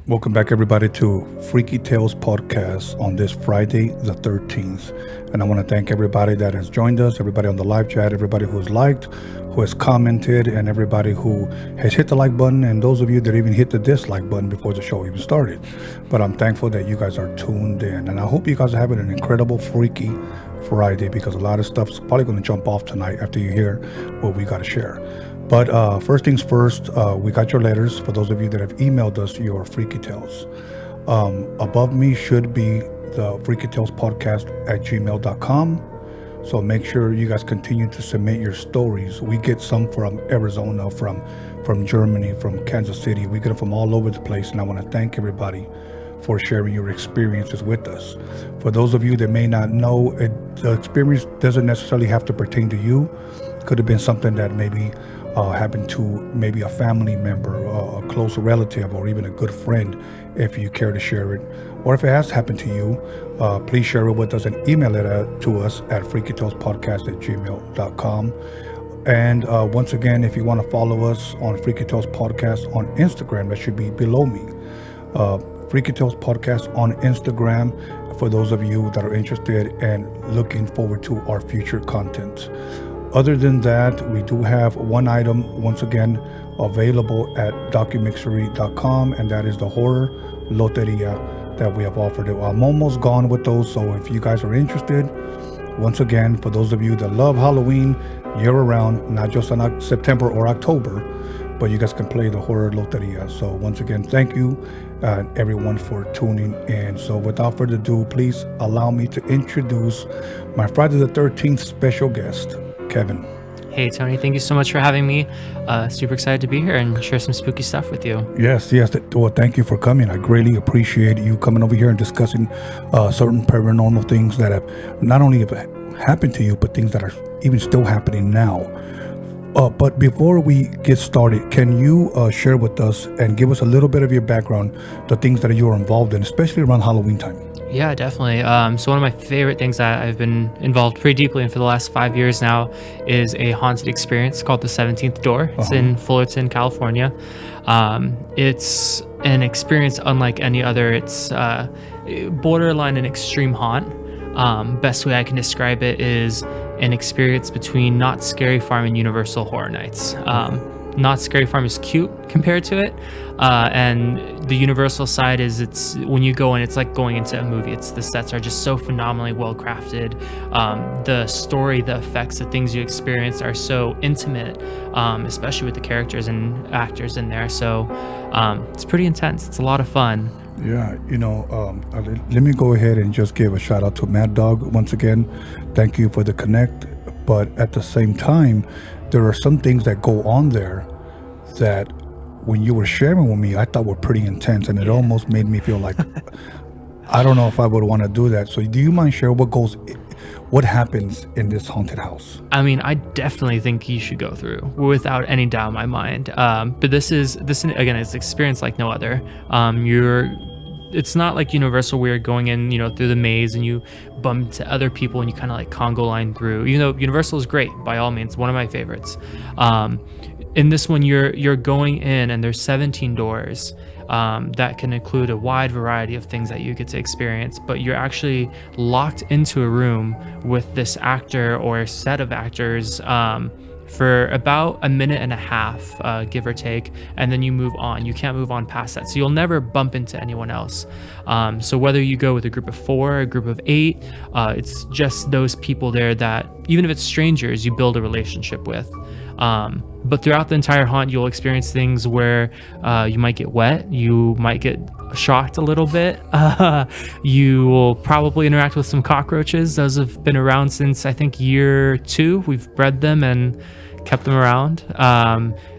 Welcome back, everybody, to Freaky Tales podcast on this Friday, the 13th. And I want to thank everybody that has joined us, everybody on the live chat, everybody who has liked, who has commented, and everybody who has hit the like button, and those of you that even hit the dislike button before the show even started. But I'm thankful that you guys are tuned in, and I hope you guys are having an incredible Freaky Friday, because a lot of stuff's probably going to jump off tonight after you hear what we got to share. But first things first, we got your letters. For those of you that have emailed us your Freaky Tales, above me should be the Freaky Tales podcast at gmail.com. So make sure you guys continue to submit your stories. We get some from Arizona, from Germany, from Kansas City. We get them from all over the place, and I want to thank everybody for sharing your experiences with us. For those of you that may not know, the experience doesn't necessarily have to pertain to you. It could have been something that maybe happened to maybe a family member, a close relative, or even a good friend, if you care to share it. Or if it has happened to you, please share it with us and email it to us at freakytalespodcast@gmail.com. And once again, if you want to follow us on Freaky Tales Podcast on Instagram, that should be below me. Freaky Tales Podcast on Instagram, for those of you that are interested and looking forward to our future content. Other than that, we do have one item, once again, available at documixery.com, and that is the horror loteria that we have offered. I'm almost gone with those, so if you guys are interested, once again, for those of you that love Halloween year-round, not just in September or October, but you guys can play the horror loteria. So once again, thank you everyone for tuning in. So without further ado, please allow me to introduce my Friday the 13th special guest, Kevin. Hey Tony, thank you so much for having me. Super excited to be here and share some spooky stuff with you. Yes. Well, thank you for coming. I greatly appreciate you coming over here and discussing certain paranormal things that have not only have happened to you, but things that are even still happening now. But before we get started, can you share with us and give us a little bit of your background, the things that you are involved in, especially around Halloween time? Yeah, definitely. So one of my favorite things that I've been involved pretty deeply in for the last 5 years now is a haunted experience called the 17th Door. It's in Fullerton, California. It's an experience unlike any other. It's borderline an extreme haunt. Best way I can describe it is an experience between Knott's Scary Farm and Universal Horror Nights. Knott's Scary Farm is cute compared to it, and the Universal side is, it's when you go in, it's like going into a movie. The sets are just so phenomenally well crafted. The story, the effects, the things you experience are so intimate, especially with the characters and actors in there. So it's pretty intense. It's a lot of fun. Yeah, let me go ahead and just give a shout out to Mad Dog once again. Thank you for the connect, but at the same time, there are some things that go on there that when you were sharing with me, I thought were pretty intense, and it almost made me feel like I don't know if I would want to do that. So do you mind sharing what happens in this haunted house? I mean, I definitely think you should go through, without any doubt in my mind. But this again, it's an experience like no other. It's not like Universal where you're going in, through the maze and you bump into other people and you kind of like Congo line through. Universal is great, by all means, one of my favorites. In this one, you're going in and there's 17 doors that can include a wide variety of things that you get to experience, but you're actually locked into a room with this actor or a set of actors for about a minute and a half, give or take, and then you move on. You can't move on past that, so you'll never bump into anyone else. So whether you go with a group of 4, a group of 8, it's just those people there that, even if it's strangers, you build a relationship with. But throughout the entire haunt, you'll experience things where you might get wet, you might get shocked a little bit. You will probably interact with some cockroaches. Those have been around since, I think, year 2. We've bred them and kept them around.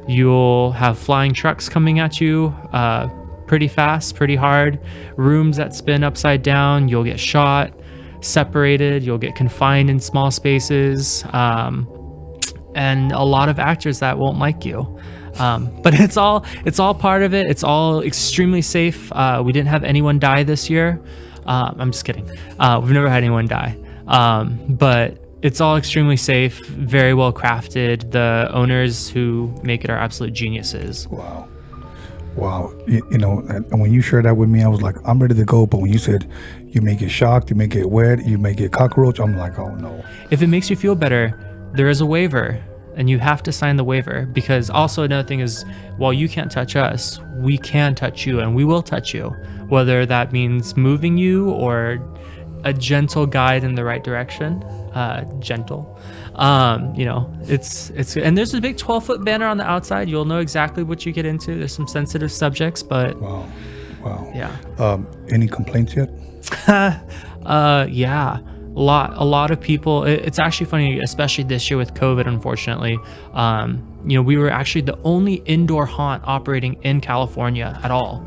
You'll have flying trucks coming at you pretty fast, pretty hard. Rooms that spin upside down. You'll get shot, separated. You'll get confined in small spaces. And a lot of actors that won't like you. But it's all part of it. It's all extremely safe. We didn't have anyone die this year. I'm just kidding. We've never had anyone die. But It's all extremely safe, very well crafted. The owners who make it are absolute geniuses. Wow. Wow. You know, and when you shared that with me, I was like, I'm ready to go. But when you said you may get shocked, you may get wet, you may get cockroach, I'm like, oh no. If it makes you feel better, there is a waiver, and you have to sign the waiver, because also another thing is, while you can't touch us, we can touch you, and we will touch you, whether that means moving you or a gentle guide in the right direction. Gentle. You know, it's and there's a big 12-foot banner on the outside. You'll know exactly what you get into. There's some sensitive subjects, but Wow. yeah. Any complaints yet? Yeah, a lot of people. It's actually funny, especially this year with COVID, unfortunately. You know, we were actually the only indoor haunt operating in California at all.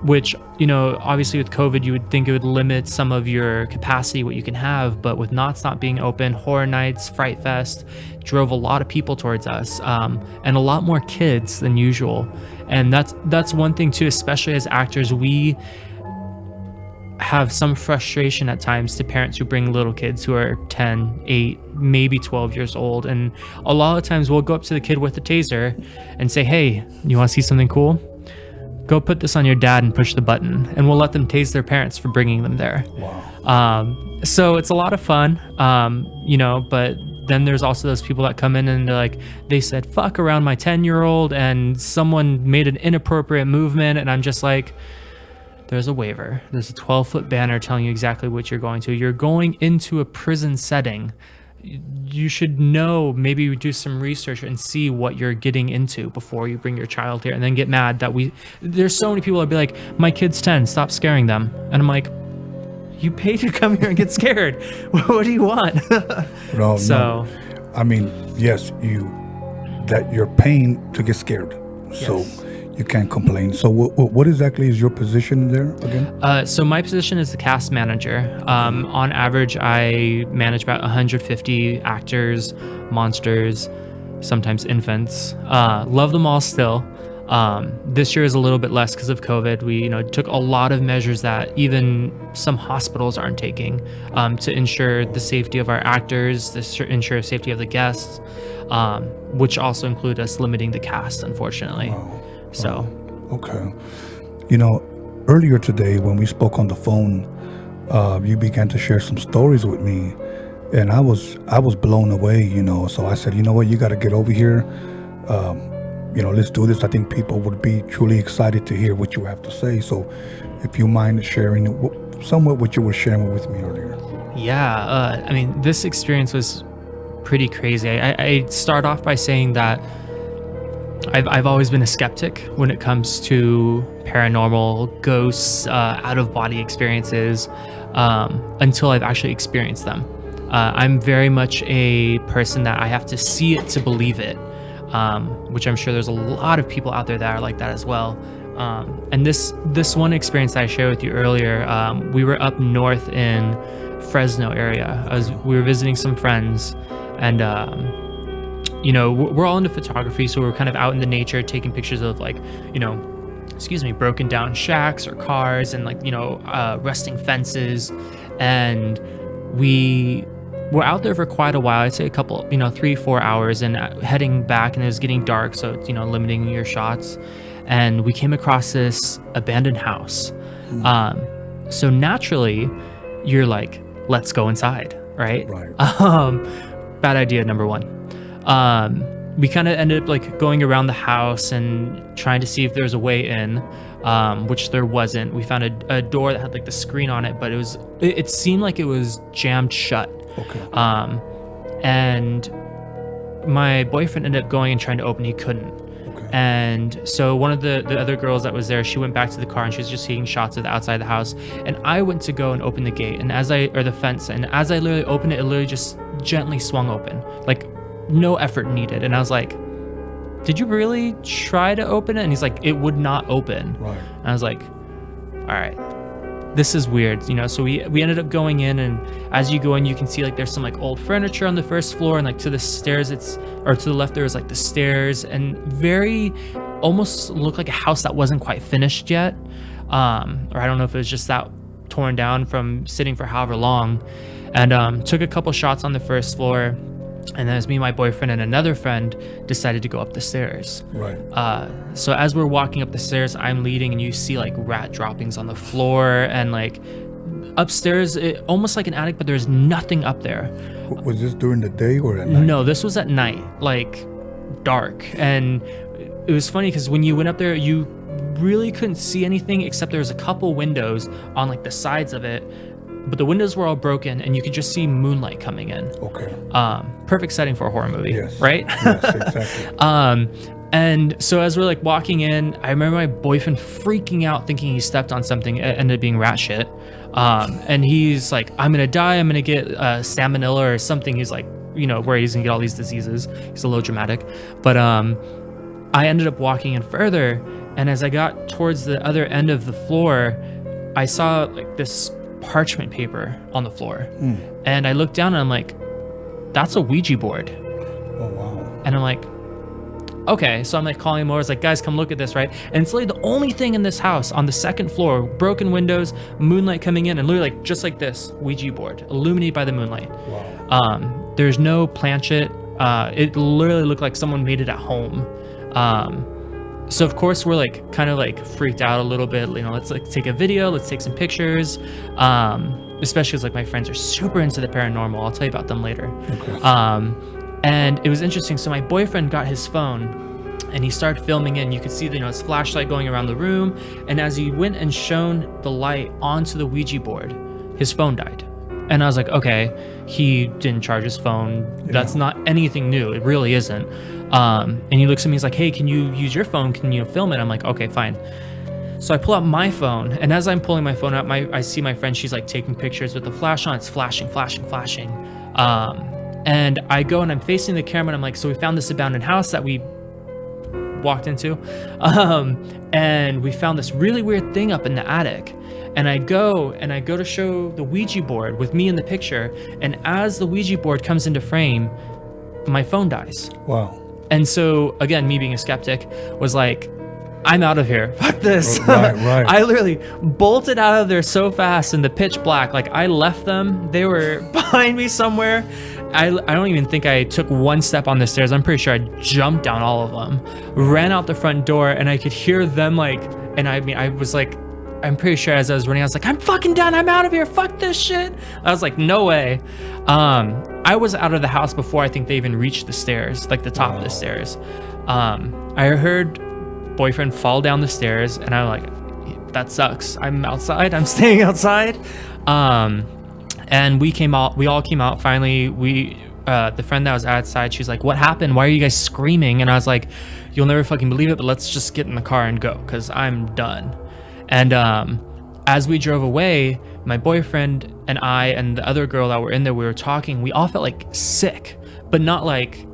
Which, you know, obviously with COVID, you would think it would limit some of your capacity, what you can have, but with Knott's not being open, Horror Nights, Fright Fest drove a lot of people towards us, and a lot more kids than usual. And that's one thing too, especially as actors, we have some frustration at times to parents who bring little kids who are 10, 8, maybe 12 years old. And a lot of times we'll go up to the kid with a taser and say, hey, you want to see something cool? Go put this on your dad and push the button, and we'll let them tase their parents for bringing them there. Wow. So it's a lot of fun, you know, but then there's also those people that come in and they're like, they said fuck around my 10-year-old and someone made an inappropriate movement, and I'm just like, there's a waiver. There's a 12-foot banner telling you exactly what you're going to. You're going into a prison setting. You should know, maybe do some research and see what you're getting into before you bring your child here, and then get mad that there's so many people that be like, my kid's 10, stop scaring them. And I'm like, you pay to come here and get scared. What do you want? No. I mean, yes, you're paying to get scared. So Yes. you can't complain. So what exactly is your position there again? So my position is the cast manager. On average, I manage about 150 actors, monsters, sometimes infants. Love them all still. This year is a little bit less because of COVID. We, you know, took a lot of measures that even some hospitals aren't taking, to ensure the safety of our actors, to ensure safety of the guests, which also include us limiting the cast, unfortunately. Wow. So, Okay. You know, earlier today when we spoke on the phone, you began to share some stories with me, and I was blown away, you know. So I said, you know what, you got to get over here. You know, let's do this. I think people would be truly excited to hear what you have to say. So if you mind sharing somewhat what you were sharing with me earlier. yeah, I mean, this experience was pretty crazy. I start off by saying that I've always been a skeptic when it comes to paranormal, ghosts, out-of-body experiences, until I've actually experienced them. I'm very much a person that I have to see it to believe it, which I'm sure there's a lot of people out there that are like that as well. And this one experience that I shared with you earlier, we were up north in Fresno area. We were visiting some friends, and you know, we're all into photography, so we're kind of out in the nature taking pictures of, like, you know, broken down shacks or cars, and, like, you know, rusting fences. And we were out there for quite a while. I'd say a couple, you know, 3-4 hours, and heading back, and it was getting dark, so it's, you know, limiting your shots. And we came across this abandoned house. So naturally you're like, let's go inside, right? Bad idea, number one. We kind of ended up, like, going around the house and trying to see if there was a way in, which there wasn't. We found a door that had, like, the screen on it, but it seemed like it was jammed shut. Okay. And my boyfriend ended up going and trying to open. He couldn't. Okay. And so one of the other girls that was there, she went back to the car, and she was just taking shots of the outside of the house. And I went to go and open the gate, and or the fence, and as I literally opened it, it literally just gently swung open, like, no effort needed. And I was like, did you really try to open it? And he's like, it would not open. Right. And I was like, all right, this is weird, you know. So we ended up going in, and as you go in, you can see, like, there's some, like, old furniture on the first floor, and, like, to the stairs, or to the left, there was, like, the stairs, and very almost looked like a house that wasn't quite finished yet, or I don't know if it was just that torn down from sitting for however long. and took a couple shots on the first floor. And then as me and my boyfriend and another friend decided to go up the stairs. Right. So as we're walking up the stairs, I'm leading, and you see like rat droppings on the floor, and like upstairs, almost like an attic, but there's nothing up there. Was this during the day or at night? No, this was at night, like dark. And it was funny because when you went up there, you really couldn't see anything except there was a couple windows on like the sides of it. But the windows were all broken, and you could just see moonlight coming in. Okay. Perfect setting for a horror movie, yes. right? Yes, exactly. And so as we're like walking in, I remember my boyfriend freaking out, thinking he stepped on something. It ended up being rat shit. And he's like, I'm gonna die. I'm gonna get salmonella or something. He's like, you know, where he's gonna get all these diseases. He's a little dramatic. But I ended up walking in further, and as I got towards the other end of the floor, I saw like this parchment paper on the floor. And I looked down and I'm like, that's a Ouija board. Oh wow. And I'm like, okay. So I'm like calling him over. I was like, guys, come look at this, right? And it's literally the only thing in this house on the second floor, broken windows, moonlight coming in, and literally like just like this Ouija board illuminated by the moonlight. Wow. There's no planchette. It literally looked like someone made it at home. So of course we're like kind of like freaked out a little bit, you know, let's like take a video, let's take some pictures, especially because like my friends are super into the paranormal. I'll tell you about them later. Okay. And it was interesting. So my boyfriend got his phone and he started filming it, and you could see, you know, his flashlight going around the room. And as he went and shone the light onto the Ouija board, his phone died. And I was like, okay, he didn't charge his phone. Yeah. That's not anything new. It really isn't. And he looks at me, he's like, hey, can you use your phone? Can you film it? I'm like, okay, fine. So I pull out my phone, and as I'm pulling my phone out, I see my friend, she's like taking pictures with the flash on. It's flashing. And I go and I'm facing the camera, and I'm like, so we found this abandoned house that we walked into. And we found this really weird thing up in the attic. And I go to show the Ouija board with me in the picture. And as the Ouija board comes into frame, my phone dies. Wow. And so again, me being a skeptic was like, I'm out of here. Fuck this. Right. I literally bolted out of there so fast in the pitch black. Like I left them. They were behind me somewhere. I don't even think I took one step on the stairs. I'm pretty sure I jumped down all of them, ran out the front door, and I could hear them like, and I mean, I was like, I'm pretty sure as I was running, I was like, I'm fucking done. I'm out of here. Fuck this shit. I was like, no way. I was out of the house before I think they even reached the stairs, like the top of the stairs. I heard boyfriend fall down the stairs, and I'm like, that sucks. I'm outside. I'm staying outside. And we all came out. Finally, the friend that was outside, she's like, what happened? Why are you guys screaming? And I was like, you'll never fucking believe it, but let's just get in the car and go, because I'm done. And as we drove away, my boyfriend and I and the other girl that were in there, we were talking. We all felt like sick, but not like,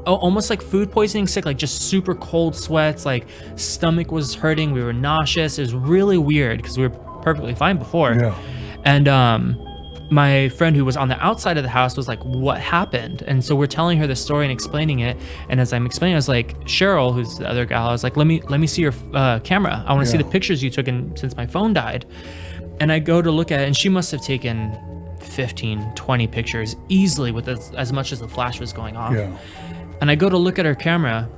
almost like food poisoning sick, like just super cold sweats, like stomach was hurting. We were nauseous. It was really weird because we were perfectly fine before. Yeah. And my friend who was on the outside of the house was like, what happened? And so we're telling her the story and explaining it. And as I'm explaining, I was like, Cheryl, who's the other gal, I was like, let me see your camera. I want to see the pictures you took since my phone died. And I go to look at it, and she must have taken 15, 20 pictures easily with as much as the flash was going off. Yeah. And I go to look at her camera,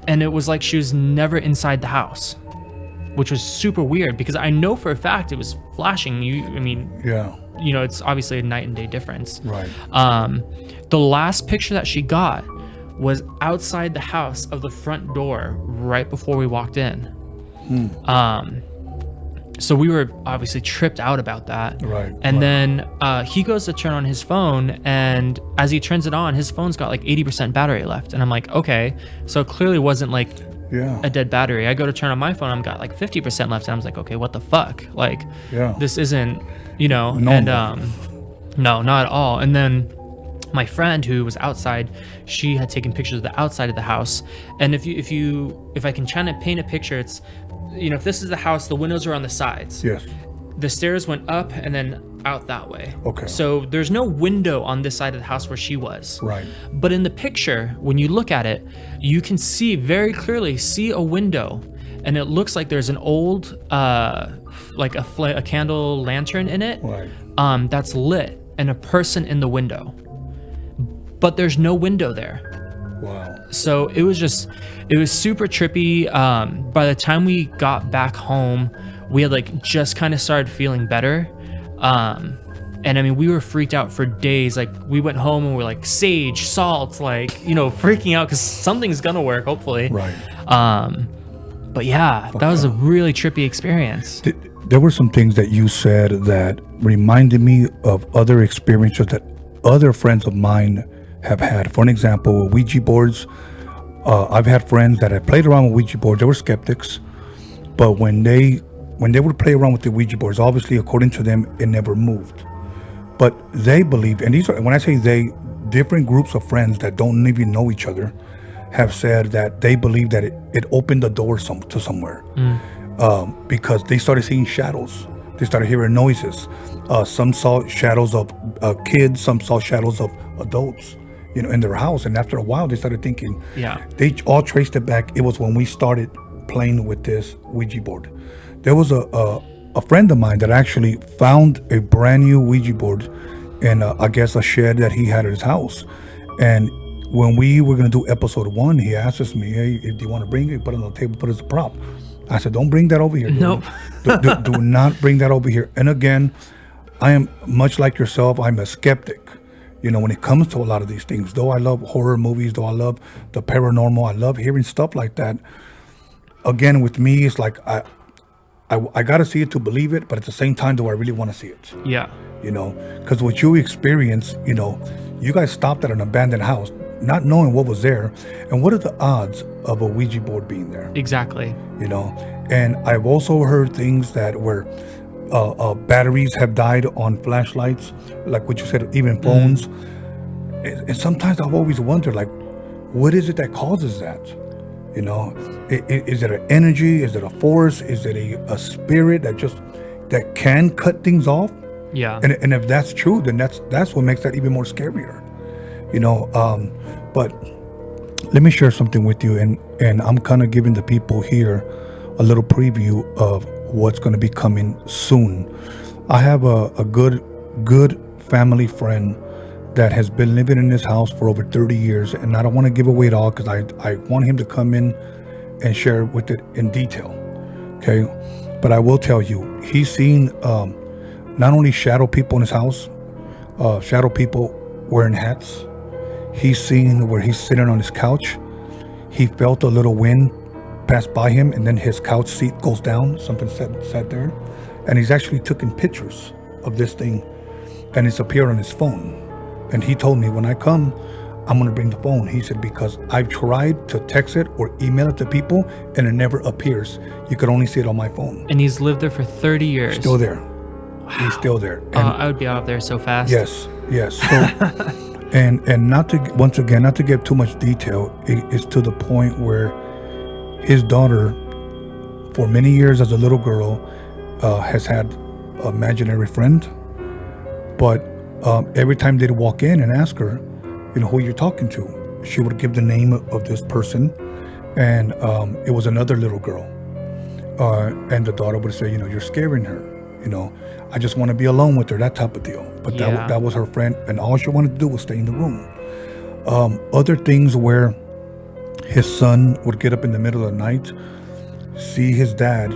and it was like she was never inside the house, which was super weird because I know for a fact it was flashing. Yeah. You know, it's obviously a night and day difference. Right. The last picture that she got was outside the house of the front door right before we walked in. So we were obviously tripped out about that. Right. And then he goes to turn on his phone, and as he turns it on, his phone's got like 80% battery left. And I'm like, okay, so it clearly wasn't like a dead battery. I go to turn on my phone, I've got like 50% left, and I was like, okay, what the fuck? Like, this isn't, you know, and no, not at all. And then my friend who was outside, she had taken pictures of the outside of the house. And if I can try to paint a picture, it's, you know, if this is the house, the windows are on the sides. Yes. The stairs went up and then out that way. Okay. So there's no window on this side of the house where she was. Right. But in the picture, when you look at it, you can very clearly see a window, and it looks like there's an old, like a candle lantern in it. Right. That's lit. and a person in the window, but there's no window there. Wow. So it was super trippy. By the time we got back home, we had like just kind of started feeling better. And I mean, we were freaked out for days. Like we went home and we're like, sage, salt, like, you know, freaking out because something's gonna work, hopefully. Right. But yeah, that was a really trippy experience. There were some things that you said that reminded me of other experiences that other friends of mine have had. For an example, Ouija boards. I've had friends that had played around with Ouija boards. They were skeptics, but when they would play around with the Ouija boards, obviously, according to them, it never moved. But they believed, and these are, when I say they, different groups of friends that don't even know each other have said that they believe that it opened the door to somewhere, because they started seeing shadows. They started hearing noises. Some saw shadows of kids. Some saw shadows of adults, you know, in their house. And after a while, they started thinking. Yeah. They all traced it back. It was when we started playing with this Ouija board. There was a friend of mine that actually found a brand new Ouija board in, I guess, a shed that he had at his house. And when we were going to do episode 1, he asked us me, hey, do you want to bring it? Put it on the table, put it as a prop. I said, don't bring that over here. Nope. do not bring that over here. And again, I am much like yourself. I'm a skeptic, you know, when it comes to a lot of these things. Though I love horror movies, though I love the paranormal, I love hearing stuff like that. Again, with me, it's like I got to see it to believe it, but at the same time, do I really want to see it? Yeah. You know, because what you experienced, you know, you guys stopped at an abandoned house, not knowing what was there, and what are the odds of a Ouija board being there? Exactly. You know, and I've also heard things that where batteries have died on flashlights, like what you said, even phones. And sometimes I've always wondered, like, what is it that causes that? You know, is it an energy? Is it a force? Is it a spirit that can cut things off? Yeah. And if that's true, then that's what makes that even more scarier. You know, but let me share something with you, and I'm kind of giving the people here a little preview of what's going to be coming soon. I have a good family friend that has been living in this house for over 30 years, and I don't want to give away it all because I want him to come in and share with it in detail. Okay, but I will tell you, he's seen not only shadow people in his house, shadow people wearing hats. He's seen where he's sitting on his couch. He felt a little wind pass by him, and then his couch seat goes down. Something sat there, and he's actually taken pictures of this thing, and it's appeared on his phone. And he told me, when I come, I'm going to bring the phone. He said, because I've tried to text it or email it to people, and it never appears. You could only see it on my phone. And he's lived there for 30 years. Still there. Wow. He's still there. And I would be out of there so fast. Yes. So, and not to give too much detail, it's to the point where his daughter, for many years as a little girl, has had an imaginary friend, but every time they'd walk in and ask her, you know, who you're talking to, she would give the name of this person, and it was another little girl, and the daughter would say, you know, you're scaring her, you know, I just want to be alone with her, that type of deal. But that was her friend, and all she wanted to do was stay in the room. Other things where his son would get up in the middle of the night, see his dad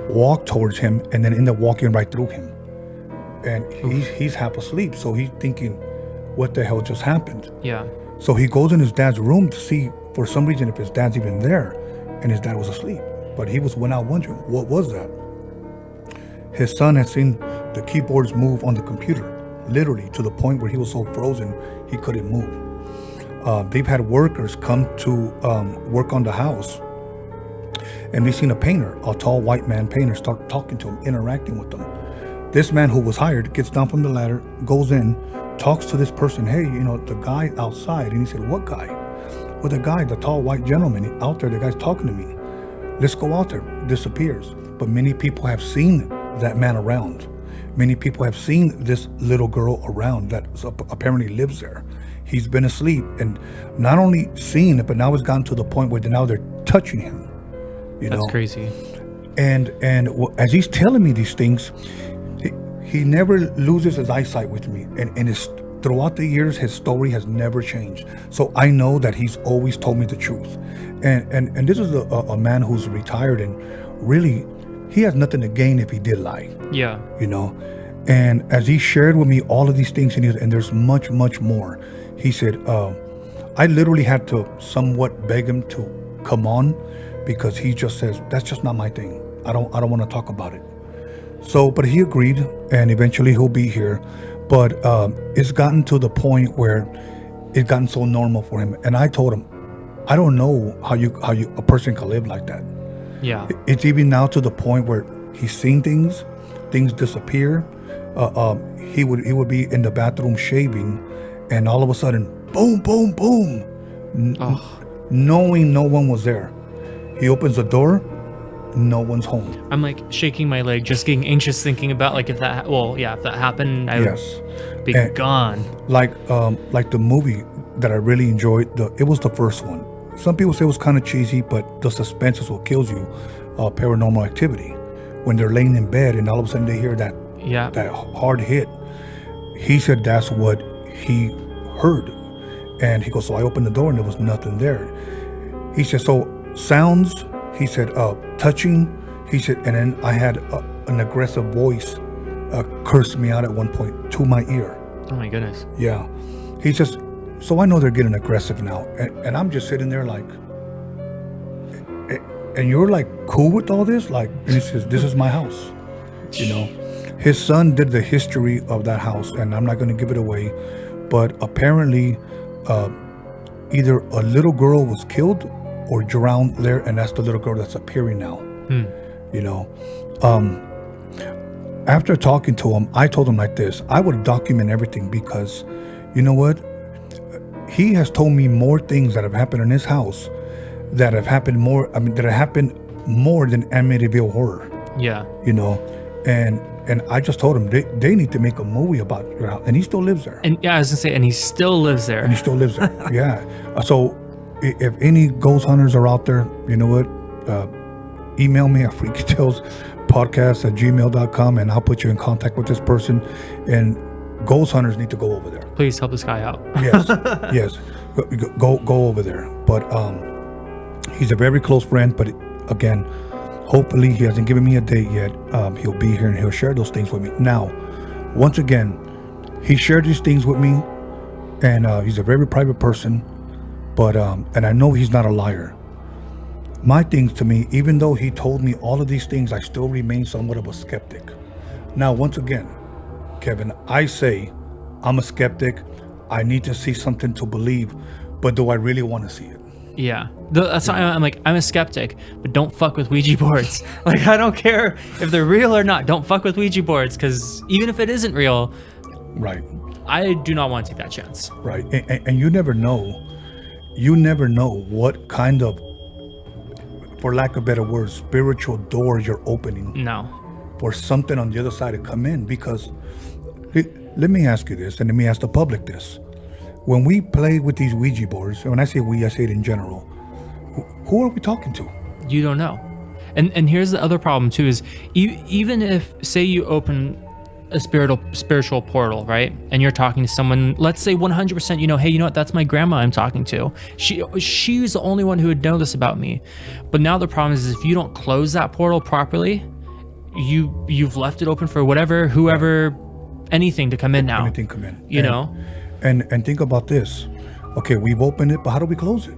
walk towards him, and then end up walking right through him. And he's half asleep, so he's thinking, what the hell just happened? Yeah. So he goes in his dad's room to see, for some reason, if his dad's even there, and his dad was asleep. But he went out wondering, what was that? His son had seen the keyboards move on the computer, literally, to the point where he was so frozen, he couldn't move. They've had workers come to work on the house, and they've seen a painter, a tall white man painter, start talking to him, interacting with them. This man who was hired gets down from the ladder, goes in, talks to this person, hey, you know, the guy outside. And he said, what guy? Well, the guy, the tall white gentleman out there, the guy's talking to me. Let's go out there. Disappears. But many people have seen that man around. Many people have seen this little girl around that apparently lives there. He's been asleep, and not only seen it, but now it's gotten to the point where now they're touching him. That's crazy. And as he's telling me these things, he never loses his eyesight with me, and his throughout the years his story has never changed. So I know that he's always told me the truth, and this is a man who's retired, and really he has nothing to gain if he did lie. Yeah. You know, and as he shared with me all of these things, and there's much more. He said, I literally had to somewhat beg him to come on, because he just says that's just not my thing. I don't want to talk about it. So, but he agreed, and eventually he'll be here. But it's gotten to the point where it's gotten so normal for him. And I told him, I don't know how a person can live like that. Yeah. It's even now to the point where he's seen things disappear. He would be in the bathroom shaving, and all of a sudden, boom, boom, boom, knowing no one was there. He opens the door, no one's home. I'm like shaking my leg, just getting anxious, thinking about like if that happened, I would be gone. Like the movie that I really enjoyed, it was the first one. Some people say it was kind of cheesy, but the suspense is what kills you. Paranormal Activity, when they're laying in bed and all of a sudden they hear that hard hit. He said that's what he heard, and he goes, so I opened the door and there was nothing there. He said, so sounds, he said, touching, he said, and then I had an aggressive voice curse me out at one point to my ear. Oh my goodness. Yeah. He says, so I know they're getting aggressive now, and I'm just sitting there like, and you're like cool with all this? Like, and he says, this is my house. You know, his son did the history of that house, and I'm not going to give it away, but apparently either a little girl was killed or drowned there, and that's the little girl that's appearing now. You know, after talking to him, I told him like this, I would document everything, because you know what, he has told me more things that have happened in his house that have happened more than Amityville Horror. Yeah. You know, and I just told him they need to make a movie about your house, and he still lives there. And yeah, I was gonna say, and he still lives there. Yeah. So if any ghost hunters are out there, you know what, email me at freakytailspodcast@gmail.com, and I'll put you in contact with this person. And ghost hunters need to go over there. Please help this guy out. Yes. Go over there. But he's a very close friend. But again, hopefully he hasn't given me a date yet. He'll be here and he'll share those things with me. Now, once again, he shared these things with me, and he's a very private person. But and I know he's not a liar. My things to me, even though he told me all of these things, I still remain somewhat of a skeptic. Now, once again, Kevin, I say I'm a skeptic. I need to see something to believe, but do I really want to see it? Yeah. That's why I'm like, I'm a skeptic, but don't fuck with Ouija boards. Like, I don't care if they're real or not. Don't fuck with Ouija boards, because even if it isn't real, right, I do not want to take that chance. Right. And you never know. You never know what kind of, for lack of better words, spiritual doors you're opening. No. For something on the other side to come in. Because let me ask you this, and let me ask the public this. When we play with these Ouija boards, and when I say we, I say it in general, who are we talking to? You don't know. And here's the other problem too, is even if, say you open a spiritual portal, right? And you're talking to someone, let's say 100%, you know, hey, you know what, that's my grandma I'm talking to. She's the only one who would know this about me. But now the problem is if you don't close that portal properly, you've left it open for whoever, anything to come in now. Anything come in. You know? And think about this. Okay, we've opened it, but how do we close it?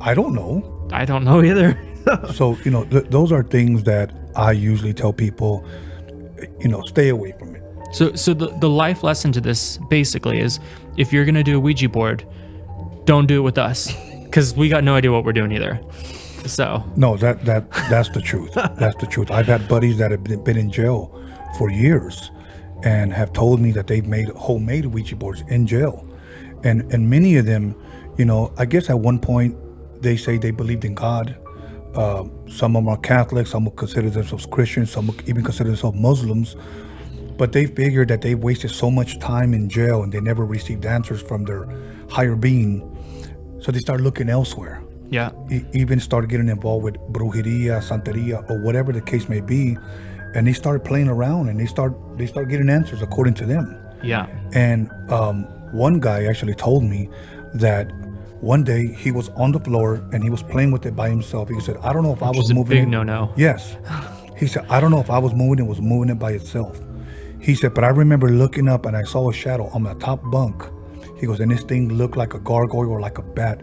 I don't know. I don't know either. So, you know, those are things that I usually tell people, you know, stay away from it. So the life lesson to this basically is, if you're going to do a Ouija board, don't do it with us, because we got no idea what we're doing either. So. No, that's the truth. That's the truth. I've had buddies that have been in jail for years and have told me that they've made homemade Ouija boards in jail. And many of them, you know, I guess at one point they say they believed in God. Some of them are Catholics, some will consider themselves Christians, some will even consider themselves Muslims. But they figured that they wasted so much time in jail and they never received answers from their higher being. So they started looking elsewhere. Yeah. Even started getting involved with brujeria, santeria, or whatever the case may be. and they started playing around, and they start getting answers according to them. Yeah. And one guy actually told me that one day he was on the floor and he was playing with it by himself. He said, I don't know if I was moving big it. no. Yes. He said, I don't know if I was moving it by itself. He said, but I remember looking up and I saw a shadow on the top bunk. He goes, and this thing looked like a gargoyle or like a bat,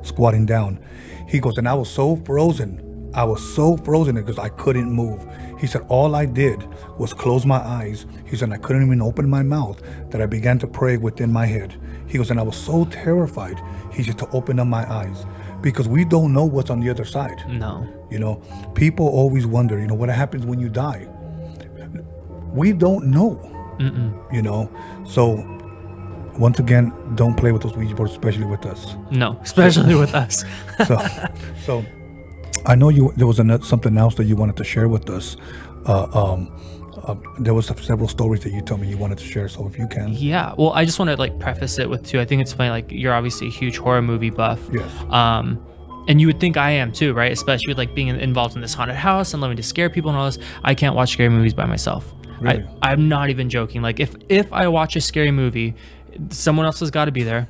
squatting down. He goes, and I was so frozen. Because I couldn't move. He said, all I did was close my eyes. He said, I couldn't even open my mouth, that I began to pray within my head. He goes, and I was so terrified, he said, to open up my eyes, because we don't know what's on the other side. No. People always wonder, what happens when you die? We don't know. So once again, don't play with those Ouija boards, especially with us. No, especially with us. So I know there was something else that you wanted to share with us. There was several stories that you told me you wanted to share, so if you can. Yeah, well, I just want to preface it with too. I think it's funny, you're obviously a huge horror movie buff. Yes. And you would think I am too, right? Especially with being involved in this haunted house and loving to scare people and all this. I can't watch scary movies by myself. Really? I'm not even joking. If I watch a scary movie, someone else has got to be there.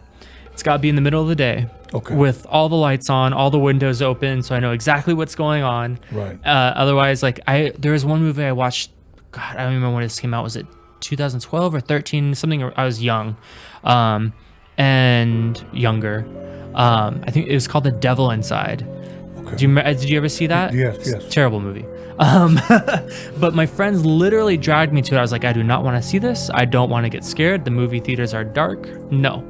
It's got to be in the middle of the day. Okay. With all the lights on, all the windows open, so I know exactly what's going on. Right. Otherwise, there was one movie I watched. God, I don't remember when this came out. Was it 2012 or 13? Something. I was young, and younger. I think it was called The Devil Inside. Okay. Did you ever see that? Yes. Terrible movie. But my friends literally dragged me to it. I was like, I do not want to see this. I don't want to get scared. The movie theaters are dark. No.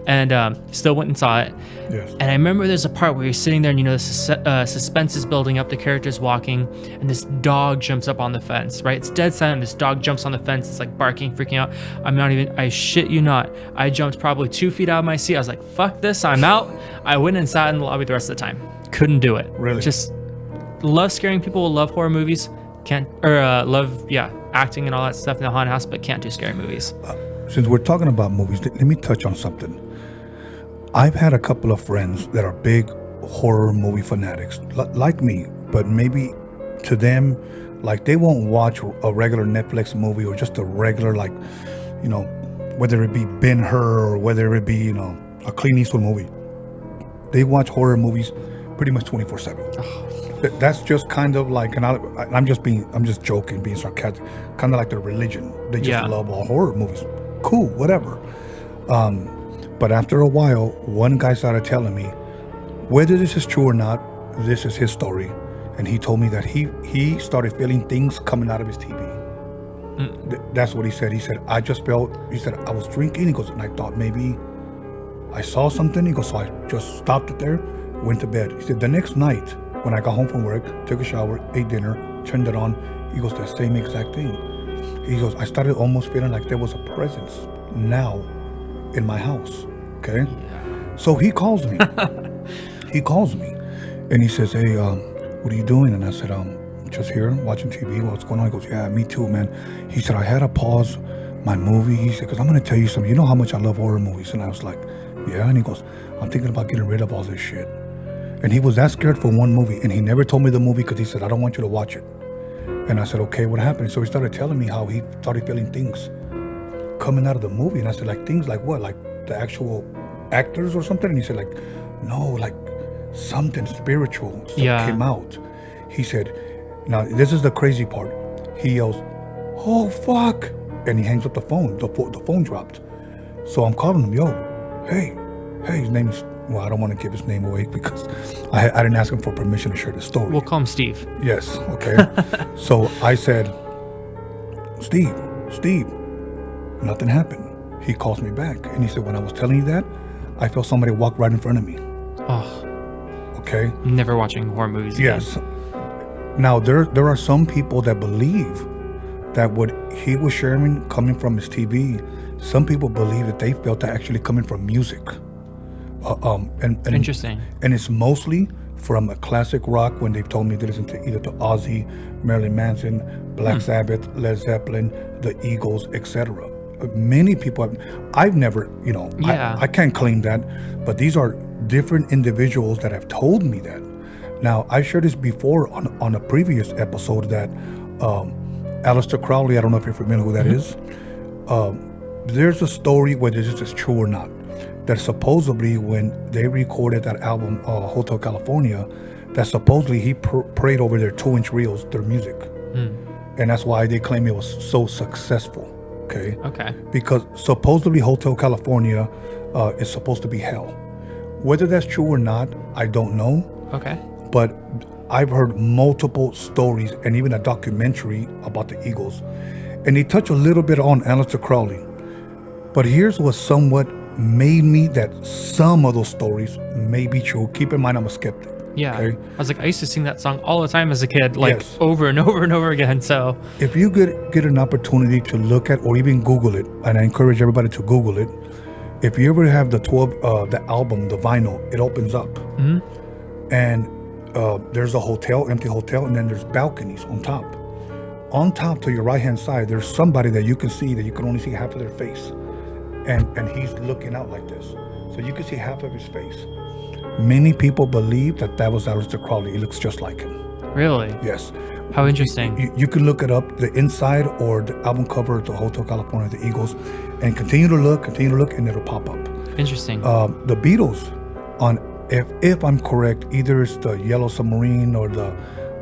And still went and saw it. Yes. And I remember there's a part where you're sitting there and the suspense is building up, the character's walking, and this dog jumps up on the fence, right? It's dead silent. This dog jumps on the fence. It's barking, freaking out. I shit you not. I jumped probably 2 feet out of my seat. I was like, fuck this, I'm out. I went and sat in the lobby the rest of the time. Couldn't do it. Really? Just love scaring people, love horror movies, love acting and all that stuff in the haunted house, but can't do scary movies. Since we're talking about movies, let me touch on something. I've had a couple of friends that are big horror movie fanatics, like me, but maybe to them, they won't watch a regular Netflix movie or just a regular, whether it be Ben-Hur or whether it be, a Clint Eastwood movie. They watch horror movies pretty much 24/7. That's just kind of and I'm just joking, being sarcastic, kind of like their religion. They just love all horror movies. Cool, whatever. But after a while, one guy started telling me, whether this is true or not, this is his story. And he told me that he started feeling things coming out of his TV. That's what he said. He said, I was drinking. He goes, and I thought maybe I saw something. He goes, so I just stopped it there, went to bed. He said, the next night, when I got home from work, took a shower, ate dinner, turned it on, he goes, the same exact thing. He goes, I started almost feeling like there was a presence now in my house. Okay. Yeah. So he calls me. And he says, hey, what are you doing? And I said, just here watching TV. What's going on? He goes, yeah, me too, man. He said, I had to pause my movie. He said, because I'm going to tell you something. You know how much I love horror movies? And I was like, yeah. And he goes, I'm thinking about getting rid of all this shit. And he was that scared for one movie. And he never told me the movie because he said, I don't want you to watch it. And I said, okay, what happened? So he started telling me how he started feeling things coming out of the movie. And I said, things like what? Like the actual actors or something? And he said, no, something spiritual came out. He said, now this is the crazy part. He yells, oh, fuck. And he hangs up the phone. The phone dropped. So I'm calling him, yo, hey, his name's, well, I don't want to give his name away because I didn't ask him for permission to share the story. We'll call him Steve. Yes, okay. So I said, Steve, nothing happened. He calls me back and he said, when I was telling you that, I felt somebody walk right in front of me. Oh. Okay. Never watching horror movies again. Yes. Now, there are some people that believe that what he was sharing coming from his TV, some people believe that they felt that actually coming from music. And Interesting. And it's mostly from a classic rock when they've told me to listen to either to Ozzy, Marilyn Manson, Black Sabbath, Led Zeppelin, the Eagles, etc. Many people, I've never, I can't claim that, but these are different individuals that have told me that. Now, I shared this before on a previous episode that Aleister Crowley, I don't know if you're familiar who that is. There's a story, whether this is true or not, that supposedly when they recorded that album, Hotel California, that supposedly he prayed over their 2-inch reels, their music. And that's why they claim it was so successful. Okay. Because supposedly Hotel California is supposed to be hell. Whether that's true or not, I don't know. Okay. But I've heard multiple stories and even a documentary about the Eagles. And they touch a little bit on Aleister Crowley. But here's what somewhat made me that some of those stories may be true. Keep in mind, I'm a skeptic. Yeah. Okay? I was like, I used to sing that song all the time as a kid, like Yes. over and over and over again. So If you get an opportunity to look at or even Google it, and I encourage everybody to Google it, if you ever have the album, the vinyl, it opens up. And there's a hotel, empty hotel, and then there's balconies on top. On top to your right-hand side, there's somebody that you can see that you can only see half of their face. And he's looking out like this. So you can see half of his face. Many people believe that was Aleister Crowley. He looks just like him. really, Yes. how interesting. You can look it up, the inside or the album cover of the Hotel California, the Eagles, and continue to look, and it'll pop up. Interesting. The Beatles, on if I'm correct, either it's the Yellow Submarine or the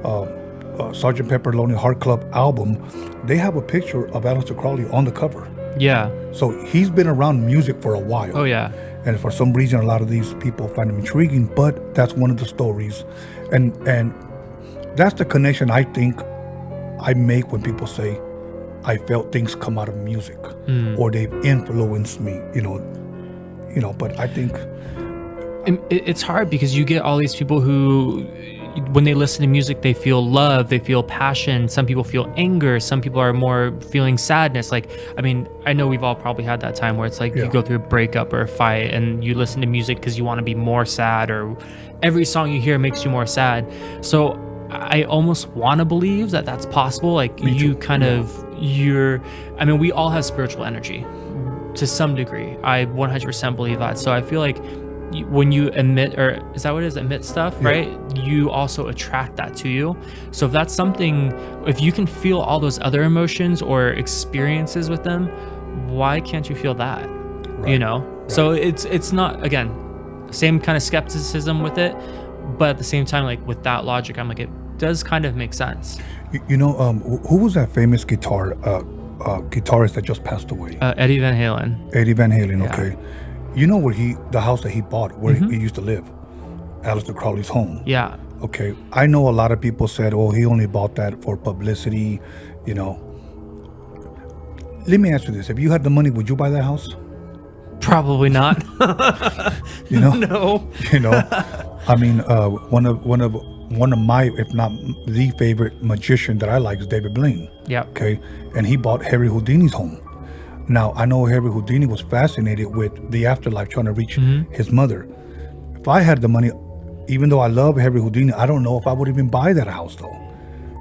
Sgt. Pepper Lonely Heart Club album, they have a picture of Aleister Crowley on the cover. Yeah. So he's been around music for a while. Oh yeah. And for some reason, a lot of these people find him intriguing, but that's one of the stories. And that's the connection I think I make when people say, I felt things come out of music or they've influenced me, but I think It's hard because you get all these people who, when they listen to music, they feel love, they feel passion. Some people feel anger. Some people are more feeling sadness. Like, I mean, I know we've all probably had that time where it's like you go through a breakup or a fight and you listen to music because you want to be more sad, or every song you hear makes you more sad. So I almost want to believe that that's possible. Like you kind of, I mean, we all have spiritual energy to some degree. I 100% believe that. So I feel like when you emit, or is that what it is, emit stuff, right? You also attract that to you. So if that's something, if you can feel all those other emotions or experiences with them, why can't you feel that? So it's not, again, same kind of skepticism with it, but at the same time, like with that logic, I'm like, it does kind of make sense. Who was that famous guitarist that just passed away? Eddie Van Halen. Eddie Van Halen. Okay. You know where the house that he bought, where he used to live, Aleister Crowley's home. Yeah. Okay. I know a lot of people said, "Oh, he only bought that for publicity." Let me ask you this: if you had the money, would you buy that house? Probably not. No. I mean, one of my, if not the favorite magician that I like is David Blaine. Yeah. Okay. And he bought Harry Houdini's home. Now, I know Harry Houdini was fascinated with the afterlife, trying to reach his mother. If I had the money, even though I love Harry Houdini, I don't know if I would even buy that house, though.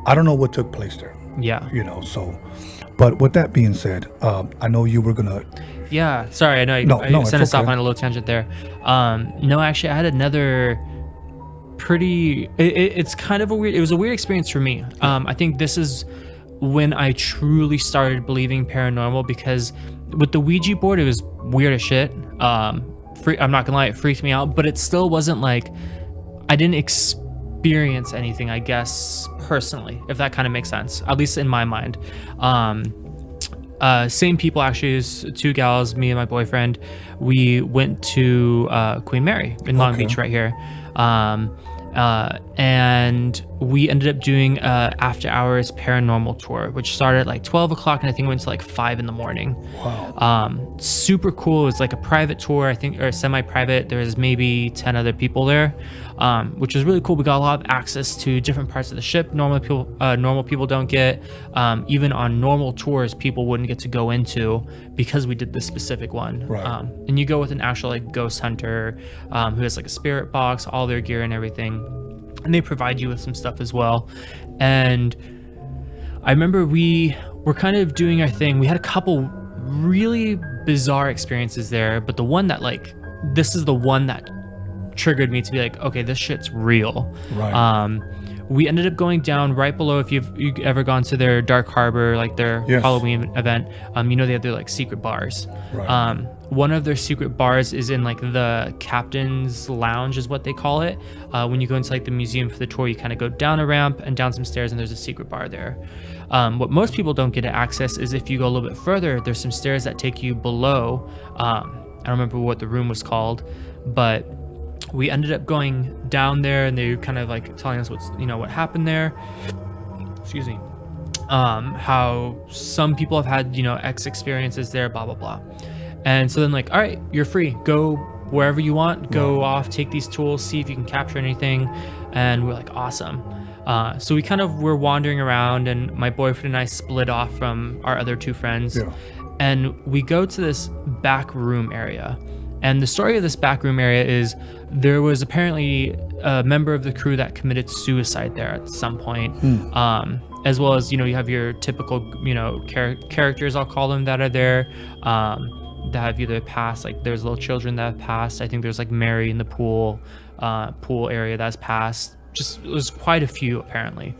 I don't know what took place there. Yeah. So. But with that being said, I know you were going to... Yeah. Sorry, I know I sent us off on a little tangent there. No, actually, I had another pretty... It's kind of it was a weird experience for me. I think this is when I truly started believing paranormal, because with the Ouija board, it was weird as shit. I'm not gonna lie, it freaked me out, but it still wasn't like, I didn't experience anything, I guess, personally, if that kind of makes sense, at least in my mind. Same people, actually, is two gals, me and my boyfriend. We went to Queen Mary in Long Beach right here. And we ended up doing after hours paranormal tour, which started at like 12 o'clock and I think went to like 5 in the morning. Wow. Super cool. It was like a private tour, I think, or semi-private. There was maybe 10 other people there, which was really cool. We got a lot of access to different parts of the ship normal people don't get. Even on normal tours, people wouldn't get to go into, because we did this specific one. Right. And you go with an actual like ghost hunter who has like a spirit box, all their gear and everything. And they provide you with some stuff as well. And I remember we were kind of doing our thing. We had a couple really bizarre experiences there, but the one that this is the one that triggered me to be like, okay, this shit's real. Right. We ended up going down right below. If you've ever gone to their Dark Harbor, like their Yes. Halloween event, you know they have their like secret bars. Right. One of their secret bars is in like the captain's lounge, is what they call it. When you go into like the museum for the tour, you kind of go down a ramp and down some stairs, and there's a secret bar there. What most people don't get to access is if you go a little bit further, there's some stairs that take you below. I don't remember what the room was called, but we ended up going down there, and they were kind of like telling us what happened there. Excuse me. How some people have had, X experiences there, blah, blah, blah. And so then like, all right, you're free. Go wherever you want. Go off, take these tools, see if you can capture anything. And we're like, awesome. So we kind of were wandering around, and my boyfriend and I split off from our other two friends. Yeah. And we go to this back room area. And the story of this back room area is there was apparently a member of the crew that committed suicide there at some point. As well as, you have your typical, characters, I'll call them, that are there. That have either passed, like there's little children that have passed. I think there's like Mary in the pool area that's passed. Just, it was quite a few apparently.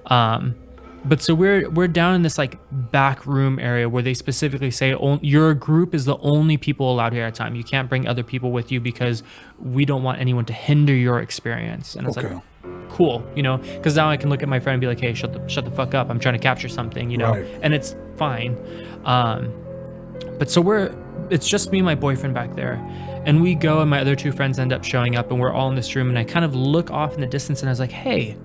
But so we're down in this like back room area where they specifically say your group is the only people allowed here at a time. You can't bring other people with you because we don't want anyone to hinder your experience. And I was like, cool, because now I can look at my friend and be like, hey, shut the fuck up. I'm trying to capture something, Right. And it's fine. But so it's just me and my boyfriend back there, and we go, and my other two friends end up showing up, and we're all in this room, and I kind of look off in the distance, and I was like, hey,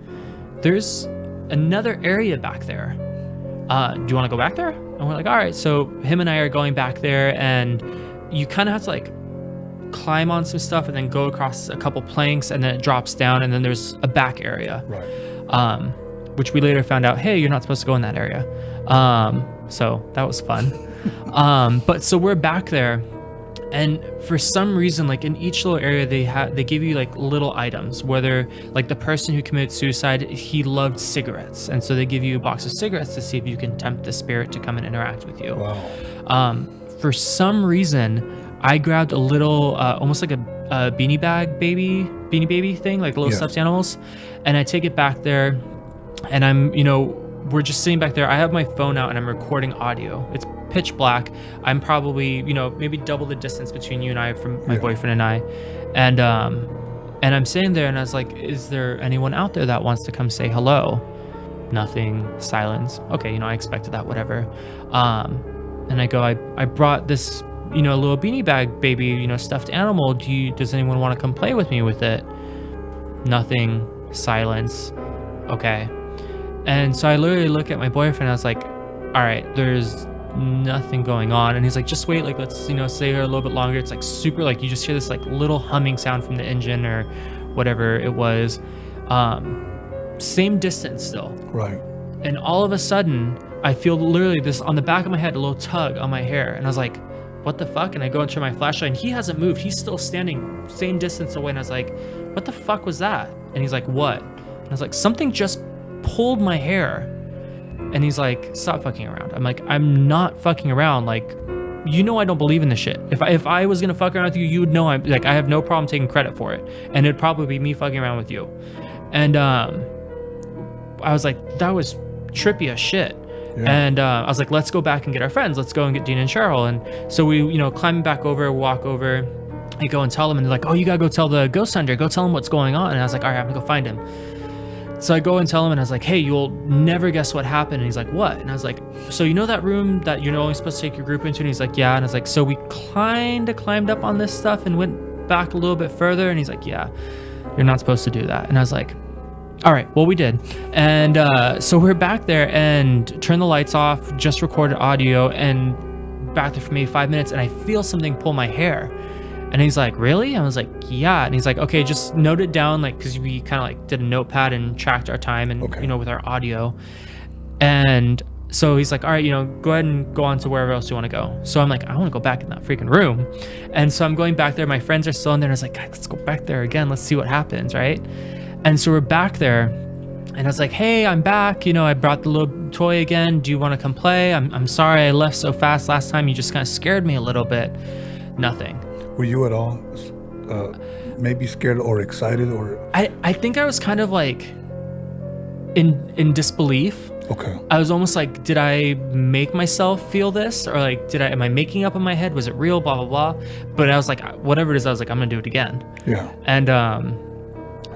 there's another area back there. Do you want to go back there? And we're like, all right. So him and I are going back there, and you kind of have to like climb on some stuff and then go across a couple planks, and then it drops down, and then there's a back area. Right. Which we later found out, hey, you're not supposed to go in that area. So that was fun. But so we're back there, and for some reason, like in each little area, they give you like little items. Whether like the person who committed suicide, he loved cigarettes, and so they give you a box of cigarettes to see if you can tempt the spirit to come and interact with you. Wow. For some reason, I grabbed a little, almost like a beanie baby thing, like little stuffed animals, and I take it back there, and I'm, we're just sitting back there. I have my phone out and I'm recording audio. It's pitch black. I'm probably, maybe double the distance between you and I from my boyfriend and I. And I'm sitting there, and I was like, is there anyone out there that wants to come say hello? Nothing. Silence. Okay, I expected that, whatever. And I go, I brought this, little beanie bag baby, stuffed animal. Does anyone want to come play with me with it? Nothing. Silence. Okay. And so I literally look at my boyfriend, I was like, all right, there's nothing going on. And he's like, just wait, like, let's, stay here a little bit longer. It's like super, like, you just hear this like little humming sound from the engine or whatever it was. Same distance still. Right. And all of a sudden, I feel literally this on the back of my head, a little tug on my hair. And I was like, what the fuck? And I go into my flashlight, and he hasn't moved. He's still standing same distance away. And I was like, what the fuck was that? And he's like, what? And I was like, something just pulled my hair. And he's like, stop fucking around. I'm like, I'm not fucking around. Like, I don't believe in this shit. If I was gonna fuck around with you, you would know. I'm like, I have no problem taking credit for it, and it'd probably be me fucking around with you. And I was like, that was trippy as shit. Yeah. And I was like, let's go back and get our friends. Let's go and get Dean and Cheryl. And so we, climb back over, walk over, I go and tell them, and they're like, oh, you gotta go tell the ghost hunter. Go tell him what's going on. And I was like, all right, I'm gonna go find him. So I go and tell him, and I was like, hey, you'll never guess what happened. And he's like, what? And I was like, so that room that you're only supposed to take your group into? And he's like, yeah. And I was like, so we kind of climbed up on this stuff and went back a little bit further? And he's like, yeah, you're not supposed to do that. And I was like, all right, well, we did. And so we're back there and turn the lights off, just recorded audio, and back there for maybe 5 minutes, and I feel something pull my hair. And he's like, really? I was like, yeah. And he's like, okay, just note it down, like, because we kind of like did a notepad and tracked our time and, with our audio. And so he's like, all right, go ahead and go on to wherever else you want to go. So I'm like, I want to go back in that freaking room. And so I'm going back there. My friends are still in there. And I was like, guys, let's go back there again. Let's see what happens, right? And so we're back there. And I was like, hey, I'm back. I brought the little toy again. Do you want to come play? I'm sorry I left so fast last time. You just kind of scared me a little bit. Nothing. Were you at all maybe scared or excited? Or I think I was kind of like in disbelief. Okay. I was almost like, did I make myself feel this? Or like, am I making up in my head? Was it real? Blah, blah, blah. But I was like, whatever it is, I was like, I'm going to do it again. Yeah. And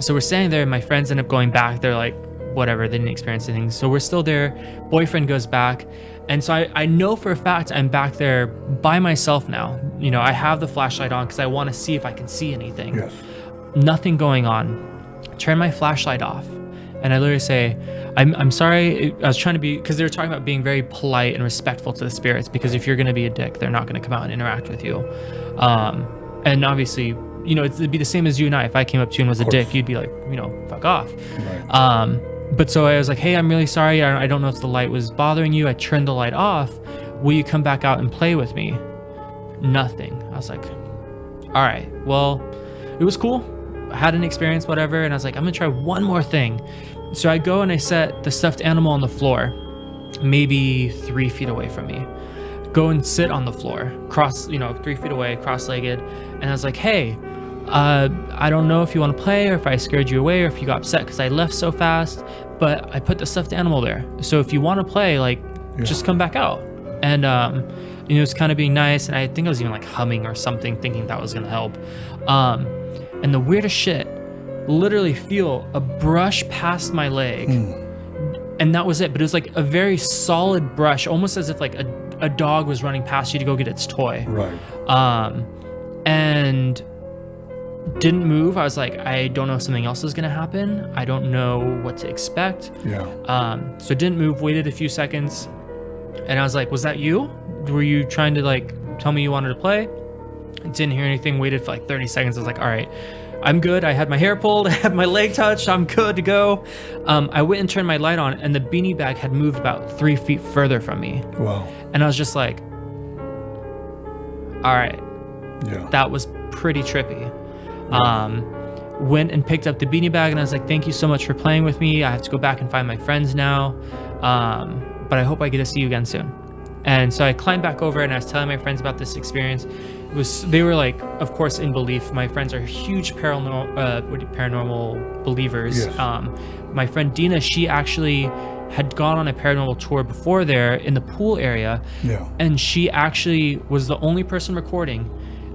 so we're standing there and my friends end up going back. They're like, whatever, they didn't experience anything. So we're still there. Boyfriend goes back. And so I know for a fact I'm back there by myself now. You know, I have the flashlight on because I want to see if I can see anything. Yes. Nothing going on. Turn my flashlight off. And I literally say, I'm sorry. I was trying to be, because they were talking about being very polite and respectful to the spirits, because if you're going to be a dick, they're not going to come out and interact with you. And obviously, you know, it'd be the same as you and I. If I came up to you and was a dick, you'd be like, you know, fuck off. Right. But so I was like, hey, I'm really sorry. I don't know if the light was bothering you. I turned the light off. Will you come back out and play with me? Nothing. I was like, all right, well, it was cool. I had an experience, whatever. And I was like, I'm going to try one more thing. So I go and I set the stuffed animal on the floor, maybe 3 feet away from me. Go and sit on the floor, 3 feet away, cross-legged. And I was like, hey, I don't know if you want to play or if I scared you away or if you got upset because I left so fast, but I put the stuffed animal there. So if you want to play, just come back out. And, it's kind of being nice. And I think I was even like humming or something, thinking that was going to help. And the weirdest shit, literally feel a brush past my leg. And that was it. But it was like a very solid brush, almost as if like a dog was running past you to go get its toy. Right. And didn't move. I was like, I don't know if something else is going to happen. I don't know what to expect. Yeah. So didn't move, waited a few seconds. And I was like, was that you? Were you trying to like tell me you wanted to play? Didn't hear anything, waited for like 30 seconds. I was like, all right, I'm good. I had my hair pulled, I had my leg touched, I'm good to go. I went and turned my light on and the beanie bag had moved about 3 feet further from me. Wow. And I was just like, all right. Yeah. That was pretty trippy. Went and picked up the beanie bag and I was like, thank you so much for playing with me. I have to go back and find my friends now. But I hope I get to see you again soon. And so I climbed back over and I was telling my friends about this experience. They were like, of course, in belief. My friends are huge paranormal believers. Yes. My friend Dina, she actually had gone on a paranormal tour before there in the pool area. Yeah. And she actually was the only person recording.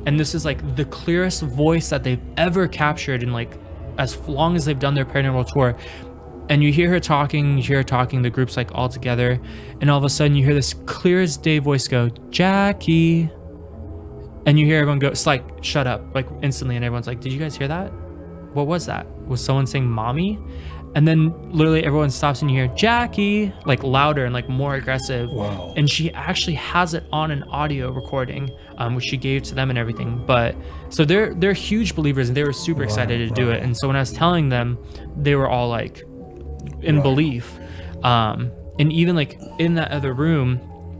And this is like the clearest voice that they've ever captured in like as long as they've done their paranormal tour. And you hear her talking, the group's like all together. And all of a sudden you hear this clear as day voice go, Jackie. And you hear everyone go, it's like, shut up, like instantly. And everyone's like, did you guys hear that? What was that? Was someone saying mommy? And then literally everyone stops and you hear Jackie, like louder and like more aggressive. Wow. And she actually has it on an audio recording, which she gave to them and everything. But so they're huge believers and they were super excited to do it. And so when I was telling them, they were all like in belief. And even like in that other room,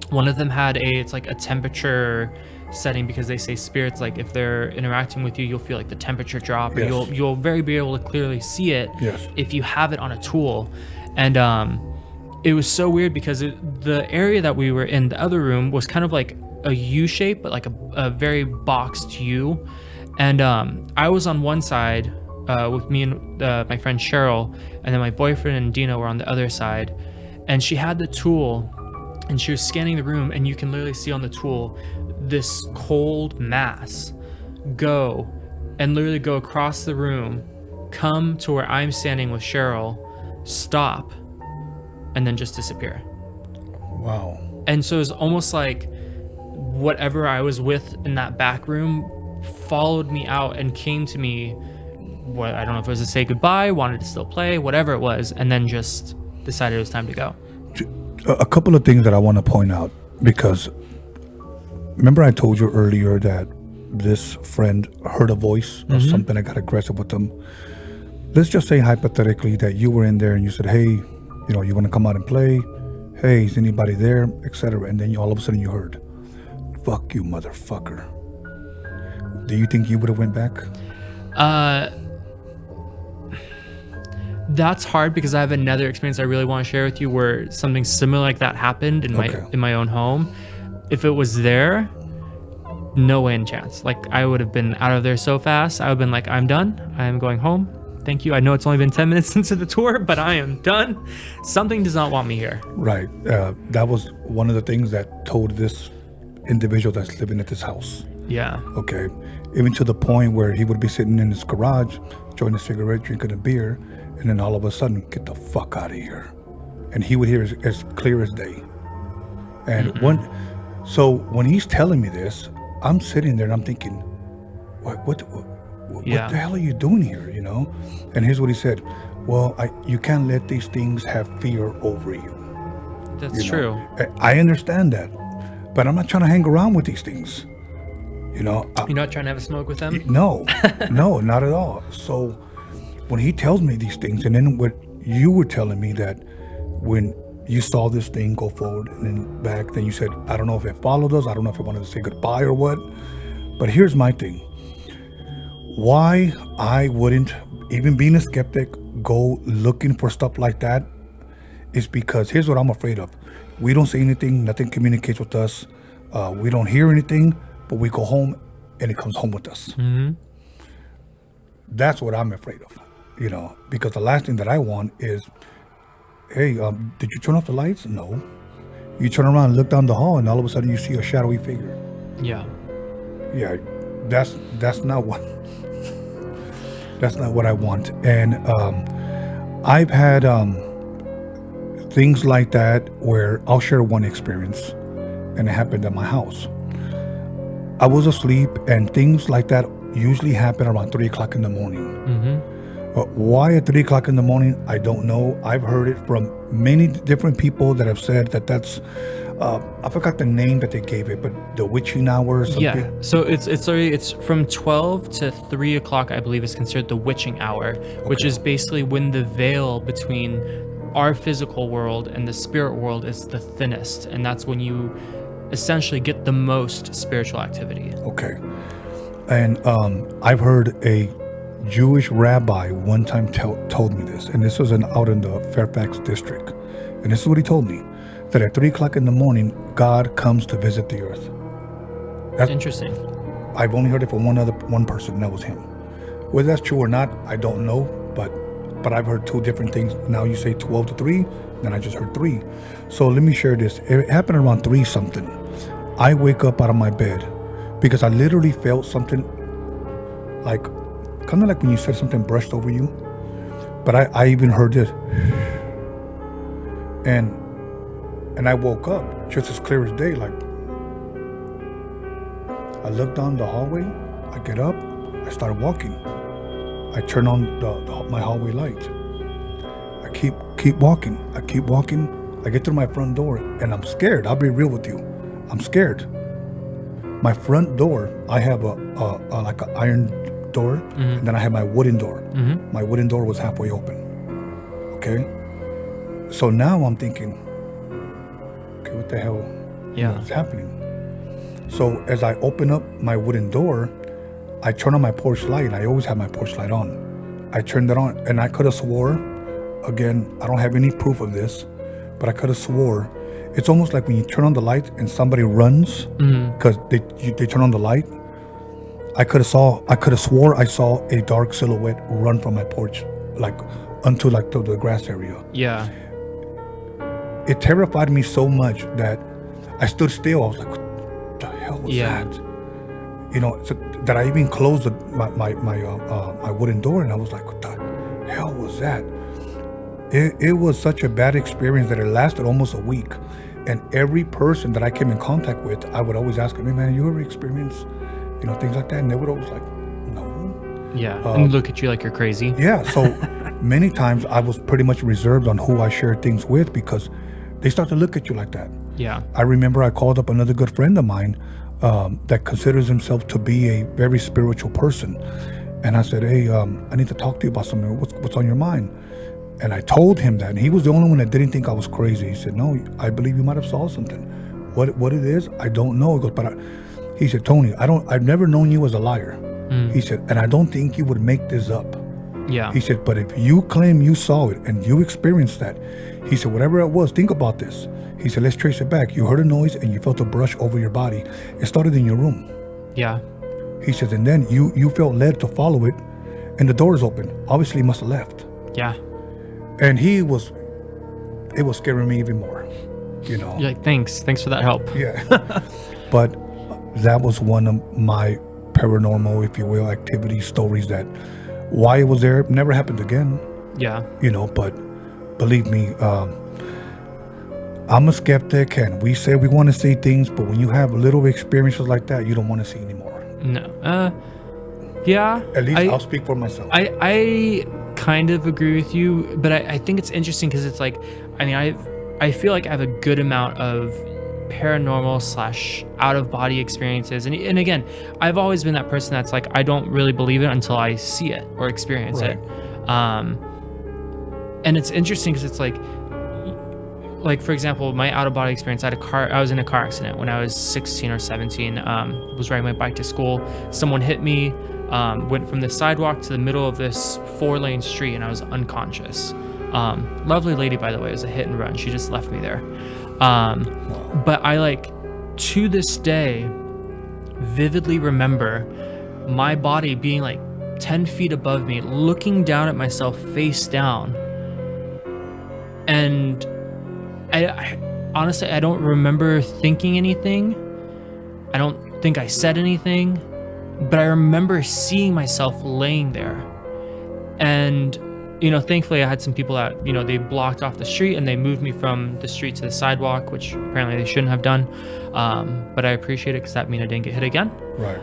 one of them had it's like a temperature setting, because they say spirits, like if they're interacting with you, you'll feel like the temperature drop, or you'll very be able to clearly see it if you have it on a tool. And it was so weird because the area that we were in, the other room, was kind of like a U shape, but like a very boxed U. And I was on one side with me and my friend Cheryl, and then my boyfriend and Dina were on the other side. And she had the tool and she was scanning the room, and you can literally see on the tool this cold mass go across the room, come to where I'm standing with Cheryl, stop, and then just disappear. Wow. And so it's almost like whatever I was with in that back room followed me out and came to me. What, I don't know if it was to say goodbye, wanted to still play, whatever it was, and then just decided it was time to go. A couple of things that I want to point out, because remember I told you earlier that this friend heard a voice or something that got aggressive with them. Let's just say hypothetically that you were in there and you said, hey, you want to come out and play? Hey, is anybody there? Etc. And then all of a sudden you heard, fuck you, motherfucker. Do you think you would have went back? That's hard, because I have another experience I really want to share with you where something similar like that happened in my own home. If it was there, no way in chance. Like, I would have been out of there so fast. I would have been like, I'm done. I'm going home. thank you. I know it's only been 10 minutes into the tour, but I am done. Something does not want me here. Right. That was one of the things that told this individual that's living at this house. Yeah. Okay. Even to the point where he would be sitting in his garage, enjoying a cigarette, drinking a beer, and then all of a sudden, get the fuck out of here. And he would hear as clear as day. And when he's telling me this, I'm sitting there and I'm thinking, what the hell are you doing here? You know? And here's what he said. Well, you can't let these things have fear over you. That's true. I understand that, but I'm not trying to hang around with these things. You know, you're not trying to have a smoke with them? No, no, not at all. So when he tells me these things, and then what you were telling me that when you saw this thing go forward and then back, then you said, I don't know if it followed us. I don't know if it wanted to say goodbye or what. But here's my thing. Why I wouldn't, even being a skeptic, go looking for stuff like that is because here's what I'm afraid of. We don't say anything. Nothing communicates with us. We don't hear anything. But we go home and it comes home with us. Mm-hmm. That's what I'm afraid of, you know, because the last thing that I want is, hey, did you turn off the lights? No. You turn around and look down the hall and all of a sudden you see a shadowy figure. Yeah. Yeah, that's not what I want. And I've had things like that where I'll share one experience, and it happened at my house. I was asleep, and things like that usually happen around 3 o'clock in the morning. Mm-hmm. Why at 3 o'clock in the morning, I don't know. I've heard it from many different people that have said that's, I forgot the name that they gave it, but the witching hour or something. Yeah, so it's from 12 to 3 o'clock, I believe, is considered the witching hour, which is basically when the veil between our physical world and the spirit world is the thinnest, and that's when you essentially get the most spiritual activity. Okay. And I've heard a Jewish rabbi one time told me this, and this was out in the Fairfax district, and this is what he told me, that at 3 o'clock in the morning, God comes to visit the earth. That's interesting. I've only heard it from one person, and that was him. Whether that's true or not, I don't know, but I've heard two different things. Now you say 12 to 3, then I just heard 3. So let me share this. It happened around 3 something. I wake up out of my bed because I literally felt something like, kind of like when you said something brushed over you, but I even heard this. And I woke up just as clear as day. Like, I looked down the hallway, I get up, I start walking. I turn on my hallway light. I keep walking. I get to my front door and I'm scared. I'll be real with you. I'm scared. My front door, I have a like an iron door, and then I have my wooden door. My wooden door was halfway open. Okay? So now I'm thinking, okay, what the hell is happening? So as I open up my wooden door, I turn on my porch light. I always have my porch light on. I turned it on, and I could have swore, again, I don't have any proof of this, but I could have swore, it's almost like when you turn on the light and somebody runs because they turn on the light. I could have swore I saw a dark silhouette run from my porch, like onto like the grass area. Yeah. It terrified me so much that I stood still. I was like, what the hell was that? You know, so that I even closed my wooden door, and I was like, what the hell was that? It was such a bad experience that it lasted almost a week. And every person that I came in contact with, I would always ask them, hey man, you ever experienced, you know, things like that? And they would always like, no. Yeah, and look at you like you're crazy. Yeah, so many times I was pretty much reserved on who I shared things with because they start to look at you like that. Yeah. I remember I called up another good friend of mine that considers himself to be a very spiritual person. And I said, hey, I need to talk to you about something. What's on your mind? And I told him that, and he was the only one that didn't think I was crazy. He said, no, I believe you might have saw something. What it is, I don't know. He goes, but he said, Tony, I've never known you as a liar. He said, and I don't think you would make this up. Yeah. He said, but if you claim you saw it and you experienced that, he said, whatever it was, think about this. He said, let's trace it back. You heard a noise and you felt a brush over your body. It started in your room. Yeah. He says, and then you felt led to follow it. and the door is open. Obviously, he must have left. Yeah. And it was scaring me even more, you know. You're like, thanks for that help. Yeah. But that was one of my paranormal, if you will, activity stories that why it was there never happened again. Yeah. You know, but believe me, I'm a skeptic, and we say we want to see things, but when you have little experiences like that, you don't want to see anymore. No. Yeah. At least I'll speak for myself. I kind of agree with you, but I think it's interesting because it's like, I mean, I feel like I have a good amount of paranormal / out of body experiences, and again, I've always been that person that's like, I don't really believe it until I see it or experience it. And it's interesting because it's like for example, my out of body experience, I was in a car accident when I was 16 or 17. Was riding my bike to school. Someone hit me, went from the sidewalk to the middle of this 4-lane street, and I was unconscious. Lovely lady, by the way. It was a hit and run. She just left me there. But I to this day vividly remember my body being 10 feet above me, looking down at myself face down. And I honestly, I don't remember thinking anything. I don't think I said anything, but I remember seeing myself laying there. And, thankfully I had some people that, they blocked off the street and they moved me from the street to the sidewalk, which apparently they shouldn't have done. But I appreciate it because that means I didn't get hit again. Right.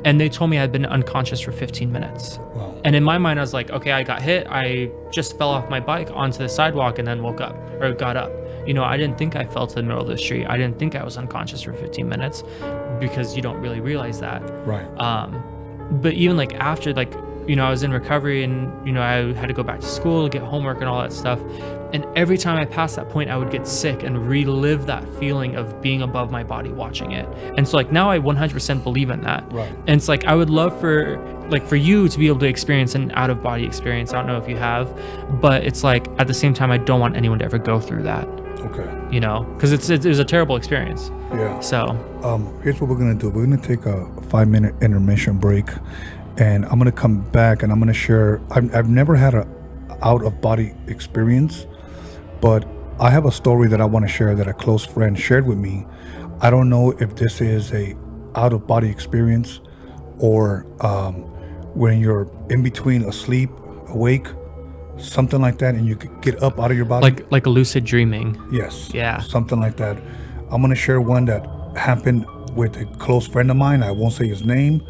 And they told me I'd been unconscious for 15 minutes. Wow. And in my mind, I was like, okay, I got hit. I just fell off my bike onto the sidewalk and then woke up or got up. I didn't think I fell to the middle of the street. I didn't think I was unconscious for 15 minutes because you don't really realize that. Right. But even after, I was in recovery and, I had to go back to school to get homework and all that stuff. And every time I passed that point, I would get sick and relive that feeling of being above my body watching it. And so now I 100% believe in that. Right. And it's I would love for you to be able to experience an out of body experience. I don't know if you have, but it's at the same time, I don't want anyone to ever go through that. Okay. Because it was a terrible experience. Yeah. So here's what we're going to do. We're going to take a 5-minute intermission break, and I'm going to come back and I'm going to share. I've never had a out of body experience, but I have a story that I want to share that a close friend shared with me. I don't know if this is a out of body experience or when you're in between asleep, awake, something like that, and you could get up out of your body. Like a lucid dreaming. Yes. Yeah. Something like that. I'm going to share one that happened with a close friend of mine. I won't say his name,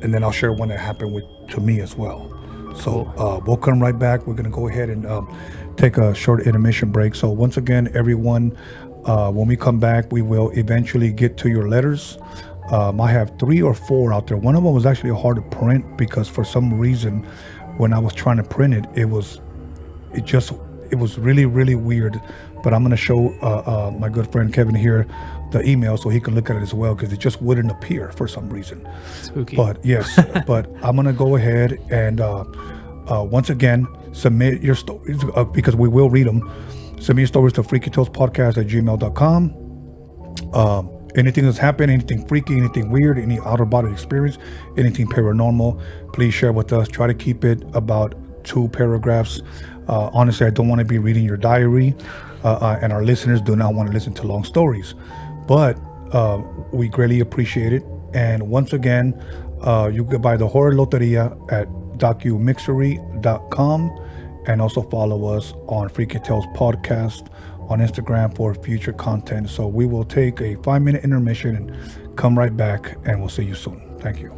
and then I'll share one that happened to me as well. So we'll come right back. We're going to go ahead and take a short intermission break. So once again, everyone, when we come back, we will eventually get to your letters. I have 3 or 4 out there. One of them was actually hard to print because for some reason, when I was trying to print it, it was really, really weird. But I'm going to show my good friend Kevin here the email so he can look at it as well, because it just wouldn't appear for some reason. Spooky. But yes, but I'm going to go ahead and once again, submit your stories because we will read them. Send me your stories to freakytalespodcast@gmail.com. Anything that's happened, anything freaky, anything weird, any out of body experience, anything paranormal, please share with us. Try to keep it about 2 paragraphs. Honestly, I don't want to be reading your diary, and our listeners do not want to listen to long stories, but we greatly appreciate it. And once again, you can buy the Horror Loteria at documixery.com, and also follow us on Freaky Tales Podcast on Instagram for future content. So we will take a 5-minute intermission and come right back, and we'll see you soon. Thank you.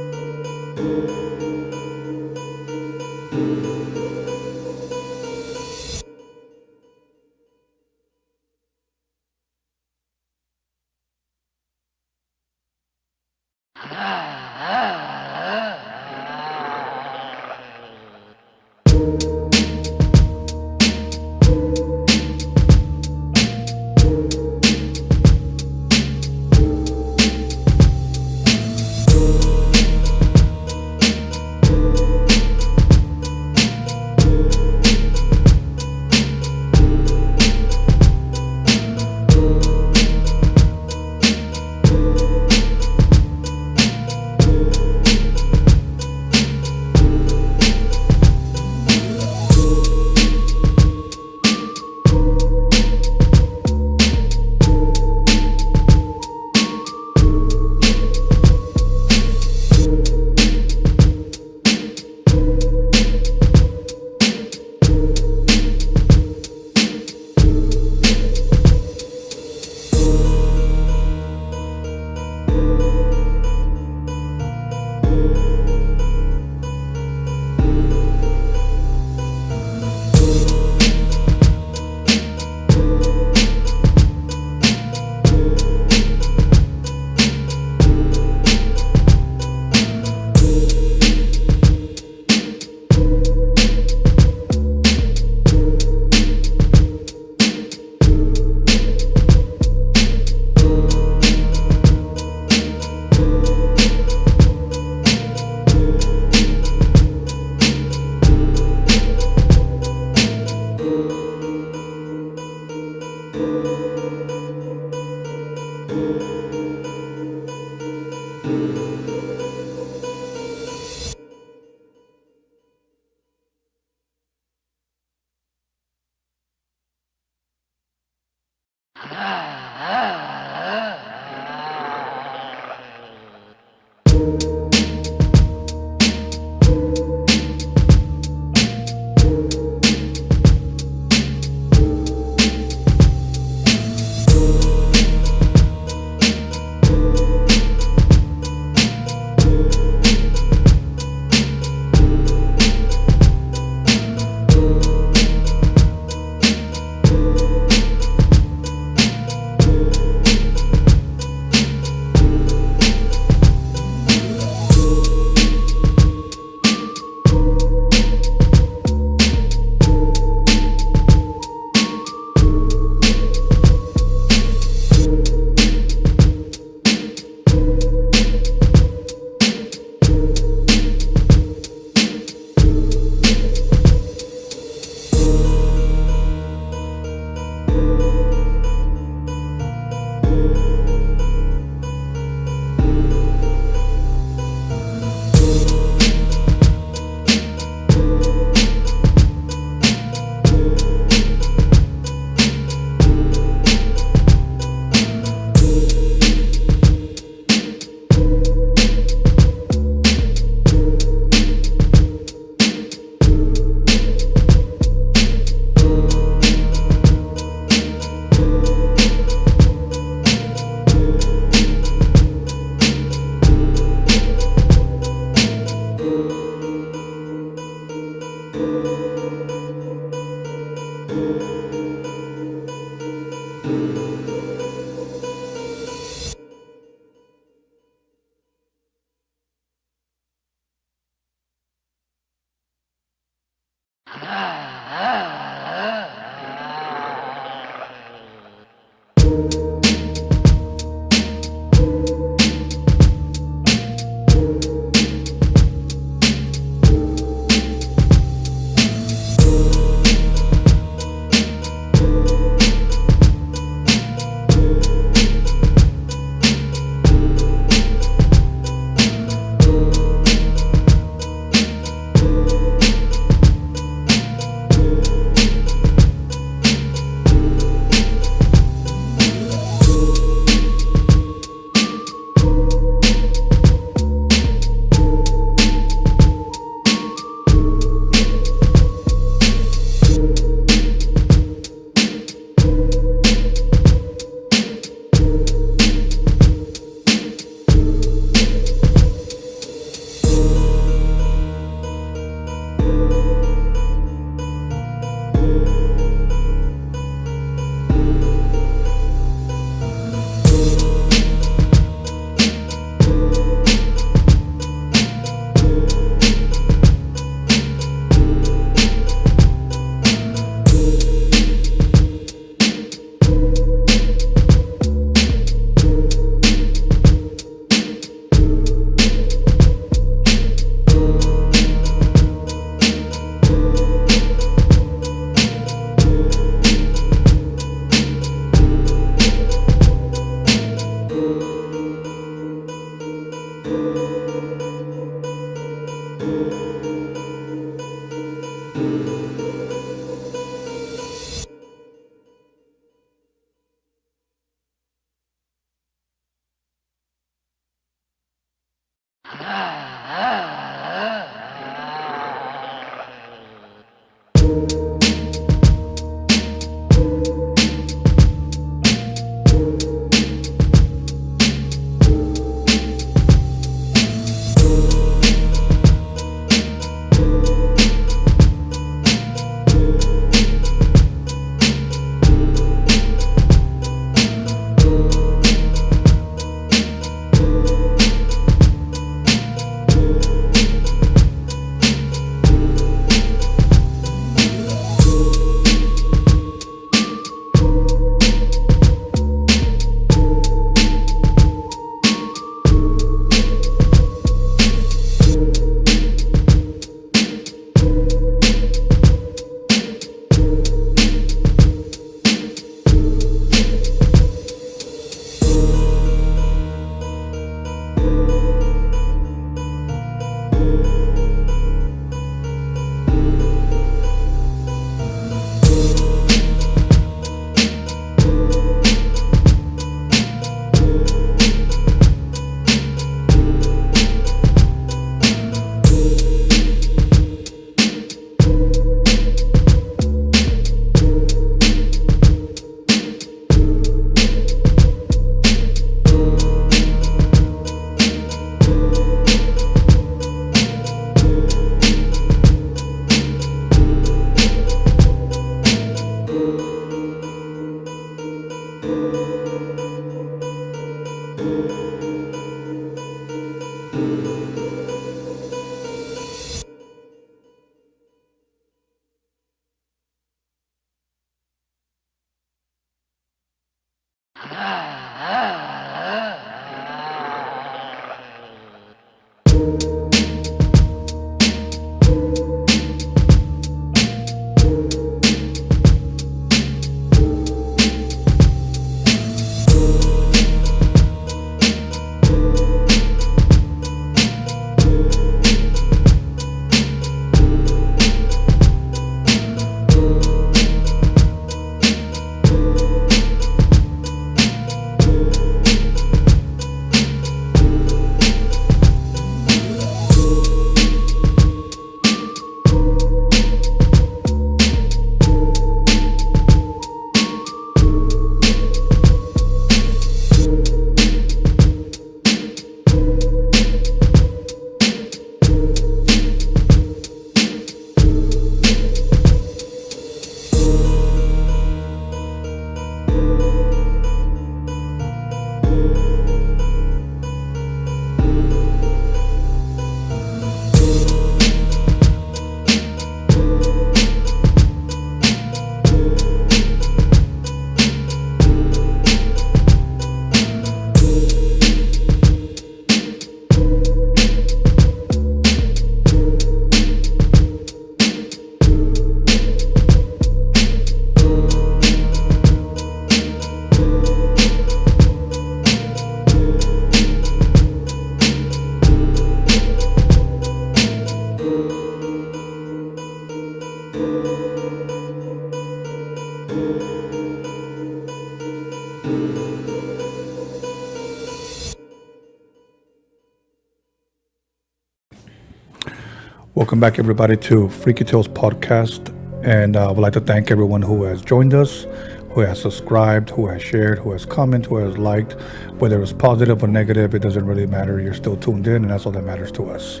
Welcome back, everybody, to Freaky Tales Podcast. And I would like to thank everyone who has joined us, who has subscribed, who has shared, who has commented, who has liked. Whether it's positive or negative, it doesn't really matter. You're still tuned in, and that's all that matters to us.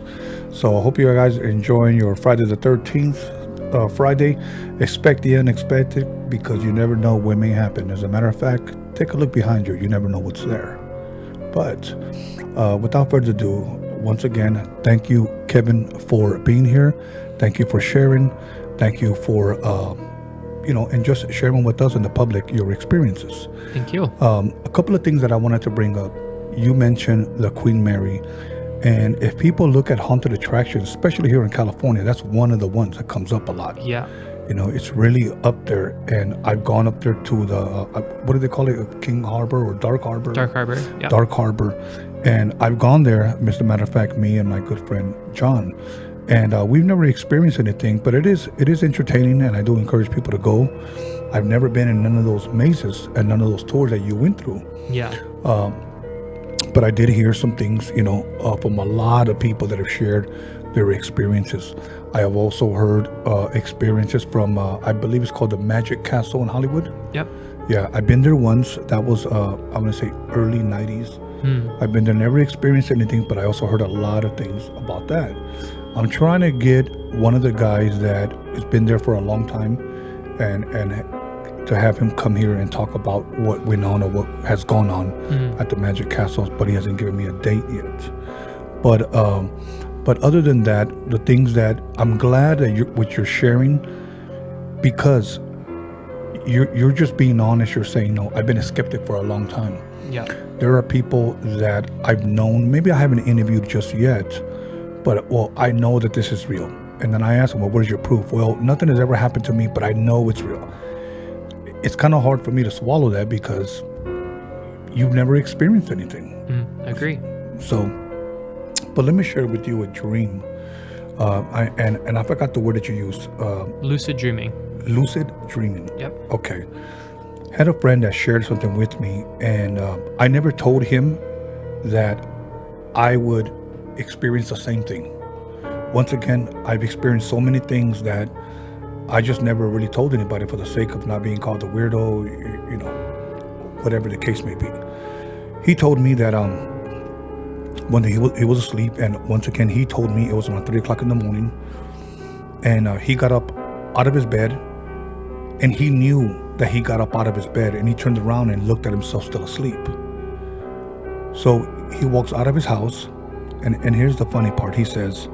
So I hope you guys are enjoying your Friday the 13th Friday. Expect the unexpected, because you never know what may happen. As a matter of fact, take a look behind you. You never know what's there. But without further ado, once again, thank you, Kevin, for being here. Thank you for sharing. Thank you for, and just sharing with us and the public your experiences. Thank you. A couple of things that I wanted to bring up. You mentioned the Queen Mary. And if people look at haunted attractions, especially here in California, that's one of the ones that comes up a lot. Yeah. It's really up there. And I've gone up there to the, what do they call it? King Harbor or Dark Harbor? Dark Harbor. Yeah. Dark Harbor. And I've gone there, as a matter of fact, me and my good friend John, and we've never experienced anything, but it is entertaining, and I do encourage people to go. I've never been in none of those mazes and none of those tours that you went through. Yeah. But I did hear some things, from a lot of people that have shared their experiences. I have also heard experiences from, I believe it's called the Magic Castle in Hollywood. Yep. Yeah, I've been there once. That was, I'm going to say early 90s. I've been there, never experienced anything, but I also heard a lot of things about that. I'm trying to get one of the guys that has been there for a long time and to have him come here and talk about what went on or what has gone on at the Magic Castles, but he hasn't given me a date yet. But other than that, the things that I'm glad that what you're sharing, because you're just being honest. You're saying, I've been a skeptic for a long time. Yeah. There are people that I've known, maybe I haven't interviewed just yet, but I know that this is real. And then I ask them, what is your proof? Well, nothing has ever happened to me, but I know it's real. It's kind of hard for me to swallow that because you've never experienced anything. I agree. So, but let me share with you a dream. And I forgot the word that you used. Lucid dreaming. Lucid dreaming. Yep. Okay. Had a friend that shared something with me, and I never told him that I would experience the same thing. Once again, I've experienced so many things that I just never really told anybody for the sake of not being called a weirdo, whatever the case may be. He told me that one day he was asleep, and once again he told me it was around 3 o'clock in the morning, and he got up out of his bed, and he knew that he got up out of his bed, and he turned around and looked at himself still asleep. So he walks out of his house, and here's the funny part. He says,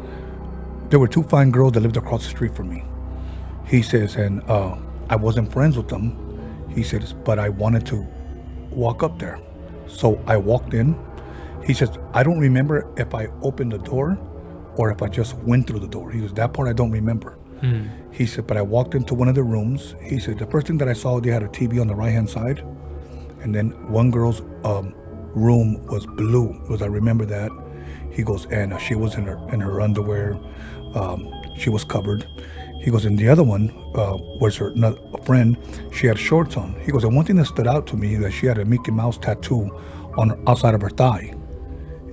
there were two fine girls that lived across the street from me. He says, and I wasn't friends with them. He says, but I wanted to walk up there. So I walked in. He says, I don't remember if I opened the door or if I just went through the door. He goes, that part I don't remember. He said, but I walked into one of the rooms. He said, the first thing that I saw, they had a TV on the right-hand side. And then one girl's room was blue, because I remember that. He goes, and she was in her underwear. She was covered. He goes, and the other one was a friend. She had shorts on. He goes, and one thing that stood out to me that she had a Mickey Mouse tattoo on outside of her thigh.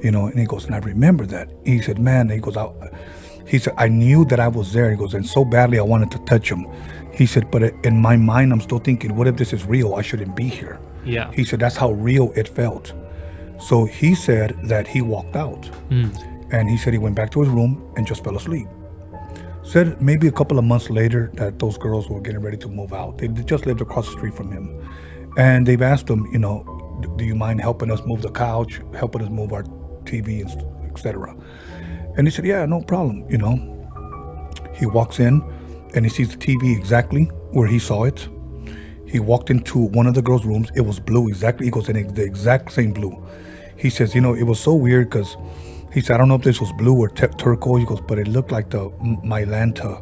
And he goes, and I remember that. He said, man, he said, I knew that I was there. He goes, and so badly I wanted to touch him. He said, but in my mind, I'm still thinking, what if this is real? I shouldn't be here. Yeah. He said, that's how real it felt. So he said that he walked out. And he said he went back to his room and just fell asleep. Said maybe a couple of months later that those girls were getting ready to move out. They just lived across the street from him. And they've asked him, do you mind helping us move the couch, helping us move our TV, etc. And he said, yeah, no problem. He walks in and he sees the TV exactly where he saw it. He walked into one of the girls' rooms. It was blue exactly. He goes, in the exact same blue. He says, it was so weird because he said, I don't know if this was blue or turquoise. He goes, but it looked like the Mylanta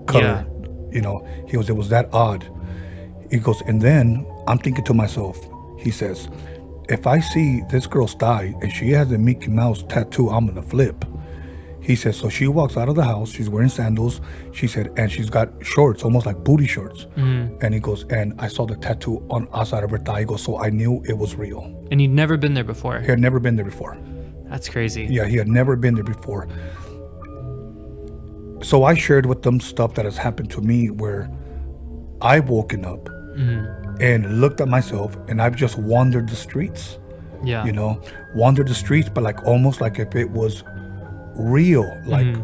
color. Yeah. He goes, it was that odd. He goes, and then I'm thinking to myself, he says, if I see this girl's thigh and she has a Mickey Mouse tattoo, I'm going to flip. He says, so she walks out of the house. She's wearing sandals. She said, and she's got shorts, almost like booty shorts. And he goes, and I saw the tattoo on outside of her thigh. He goes, so I knew it was real. And you'd never been there before? He had never been there before. That's crazy. Yeah, he had never been there before. So I shared with them stuff that has happened to me where I've woken up and looked at myself and I've just wandered the streets. Yeah. Wandered the streets, but like almost like if it was real, like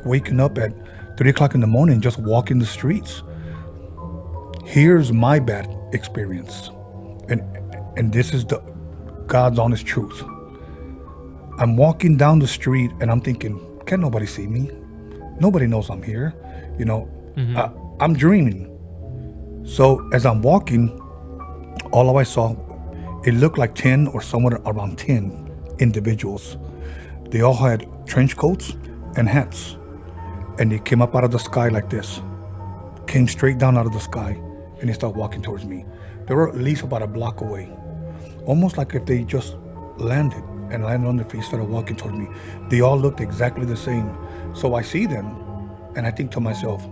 waking up at 3 o'clock in the morning, just walking the streets. Here's my bad experience. And this is the God's honest truth. I'm walking down the street and I'm thinking, can't nobody see me? Nobody knows I'm here. I'm dreaming. So as I'm walking, all I saw, it looked like 10 or somewhere around 10 individuals. They all had trench coats and hats. And they came up out of the sky like this. Came straight down out of the sky. And they started walking towards me. They were at least about a block away. Almost like if they just landed on their feet, started walking towards me. They all looked exactly the same. So I see them and I think to myself,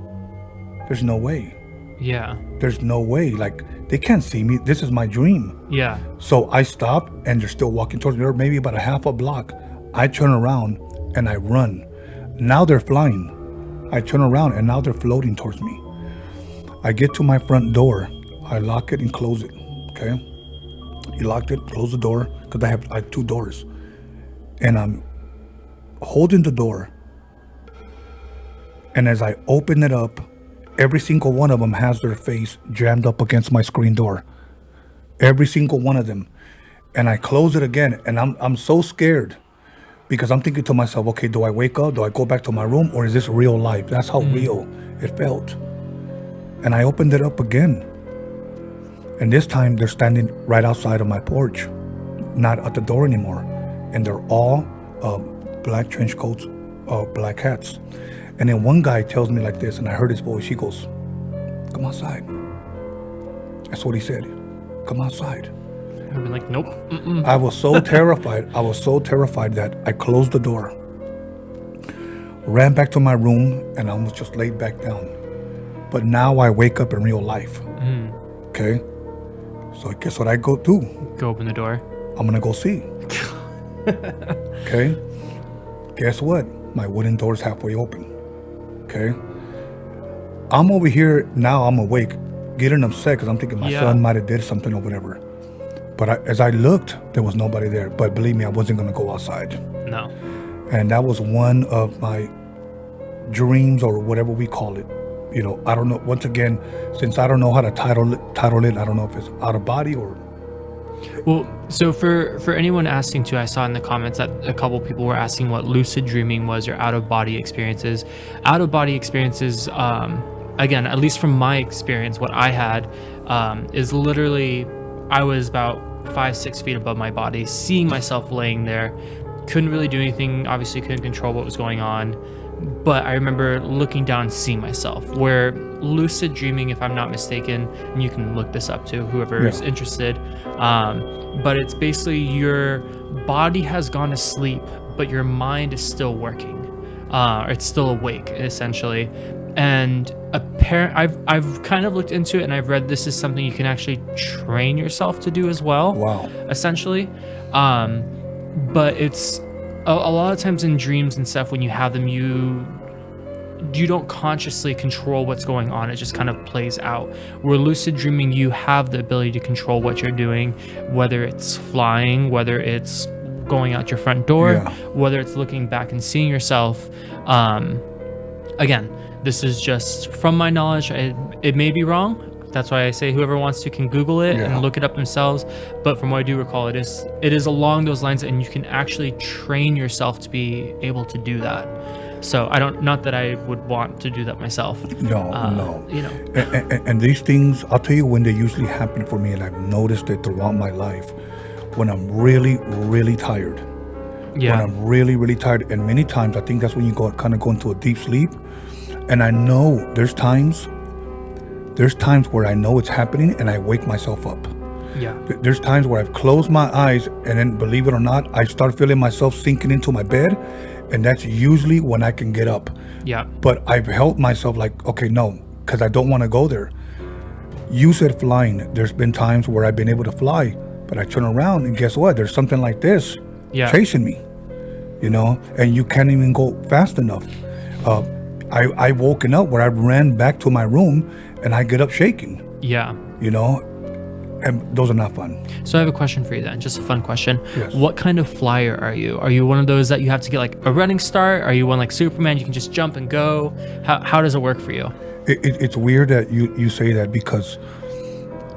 there's no way. Yeah. There's no way. Like, they can't see me. This is my dream. Yeah. So I stop and they're still walking towards me. They're maybe about a half a block. I turn around and I run. Now they're flying. I turn around and now they're floating towards me. I get to my front door. I lock it and close it. Okay. He locked it, closed the door, because I have 2 doors. And I'm holding the door. And as I open it up, every single one of them has their face jammed up against my screen door. Every single one of them. And I close it again, and I'm so scared because I'm thinking to myself, okay, do I wake up? Do I go back to my room? Or is this real life? That's how real it felt. And I opened it up again. And this time they're standing right outside of my porch, not at the door anymore. And they're all black trench coats, black hats. And then one guy tells me like this, and I heard his voice. He goes, come outside. That's what he said. Come outside. I've been like, nope. I was so terrified. I was so terrified that I closed the door, ran back to my room, and I almost just laid back down. But now I wake up in real life. Okay? So guess what I go do? Go open the door. I'm going to go see. Okay? Guess what? My wooden door's halfway open. Okay? I'm over here now. I'm awake, getting upset because I'm thinking my son might have did something or whatever. But as I looked, there was nobody there. But believe me, I wasn't going to go outside. No. And that was one of my dreams, or whatever we call it. I don't know. Once again, since I don't know how to title it, I don't know if it's out of body or Well, so for anyone asking too, I saw in the comments that a couple people were asking what lucid dreaming was or out of body experiences. Out of body experiences, again, at least from my experience, what I had is literally I was about 5-6 feet above my body, seeing myself laying there. Couldn't really do anything. Obviously, couldn't control what was going on. But I remember looking down and seeing myself. Where lucid dreaming, if I'm not mistaken, and you can look this up too, whoever is interested. But it's basically your body has gone to sleep, but your mind is still working. Or it's still awake, essentially. And I've kind of looked into it, and I've read this is something you can actually train yourself to do as well. Wow. Essentially. But it's a lot of times in dreams and stuff, when you have them, you don't consciously control what's going on. It just kind of plays out. Where lucid dreaming, you have the ability to control what you're doing, whether it's flying, whether it's going out your front door, whether it's looking back and seeing yourself. Again, this is just from my knowledge. It may be wrong. That's why I say whoever wants to can Google it and look it up themselves. But from what I do recall, it is along those lines, and you can actually train yourself to be able to do that. So not that I would want to do that myself. No. You know. And these things, I'll tell you when they usually happen for me, and I've noticed it throughout my life, when I'm really, really tired. Yeah. When I'm really, really tired. And many times, I think that's when you kind of go into a deep sleep. And I know there's times where I know it's happening and I wake myself up. Yeah. There's times where I've closed my eyes and then, believe it or not, I start feeling myself sinking into my bed, and that's usually when I can get up. Yeah. But I've held myself like, okay, no, because I don't want to go there. You said flying. There's been times where I've been able to fly, but I turn around and guess what? There's something like this chasing me, and you can't even go fast enough. I woken up where I ran back to my room and I get up shaking. Yeah. And those are not fun. So I have a question for you then, just a fun question. Yes. What kind of flyer are you? Are you one of those that you have to get like a running start? Are you one like Superman, you can just jump and go? How does it work for you? It's weird that you say that, because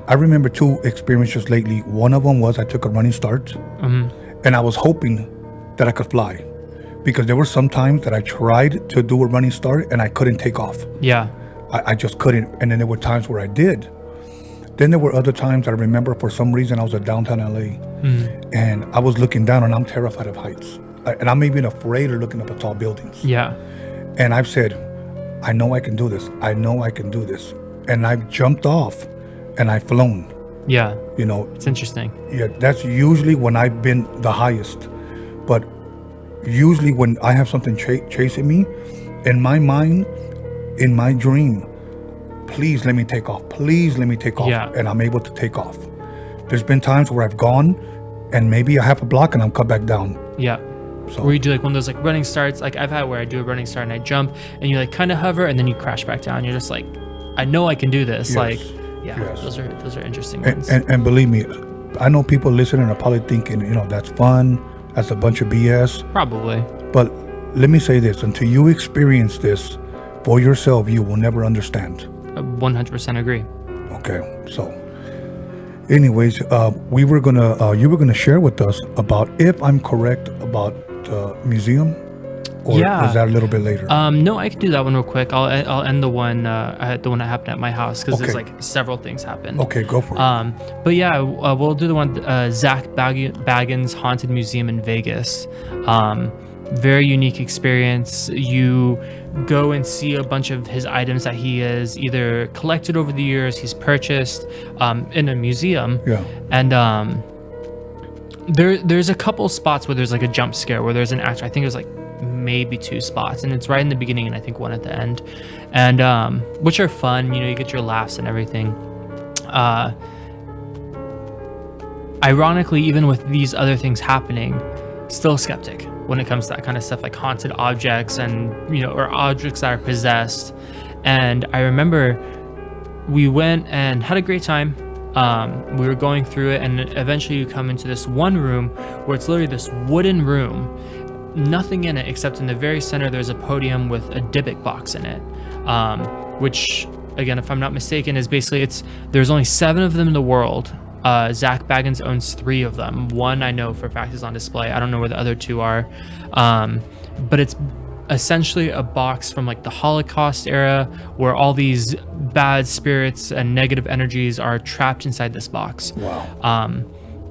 I remember 2 experiences lately. One of them was I took a running start, and I was hoping that I could fly, because there were some times that I tried to do a running start and I couldn't take off. Yeah. I just couldn't. And then there were times where I did. Then there were other times I remember, for some reason, I was at downtown LA, and I was looking down, and I'm terrified of heights. And I'm even afraid of looking up at tall buildings. Yeah. And I've said, I know I can do this. I know I can do this. And I've jumped off and I've flown. Yeah. It's interesting. Yeah, that's usually when I've been the highest. But usually when I have something chasing me, in my mind, in my dream, please let me take off. Please let me take off. Yeah. And I'm able to take off. There's been times where I've gone and maybe a half a block and I'm cut back down. Yeah. So, where you do like one of those like running starts. Like I've had where I do a running start and I jump and you like kind of hover and then you crash back down. You're just like, I know I can do this. Yes. Like, yeah, Yes. those are interesting ones. And believe me, I know people listening are probably thinking, that's fun. That's a bunch of BS. Probably. But let me say this, until you experience this for yourself, you will never understand. 100% agree. Okay, so anyways, you were gonna share with us about, if I'm correct, about the museum, or is that a little bit later? No, I can do that one real quick. I'll end the one that happened at my house, because there's like several things happened. Okay, go for it. But yeah, we'll do the one Zach Bagans Haunted Museum in Vegas. Very unique experience. You go and see a bunch of his items that he has either collected over the years, he's purchased in a museum. Yeah. And there's a couple spots where there's like a jump scare, where there's an actor. I think there's like maybe 2 spots, and it's right in the beginning and I think one at the end, and which are fun. You get your laughs and everything. Ironically, even with these other things happening, still a skeptic when it comes to that kind of stuff, like haunted objects and or objects that are possessed. And I remember we went and had a great time. We were going through it, and eventually you come into this one room where it's literally this wooden room, nothing in it except in the very center there's a podium with a Dybbuk box in it, which again, if I'm not mistaken, is basically there's only 7 of them in the world, Zach Baggins owns 3 of them. One I know for a fact is on display. I don't know where the other 2 are, but it's essentially a box from like the Holocaust era where all these bad spirits and negative energies are trapped inside this box. Wow.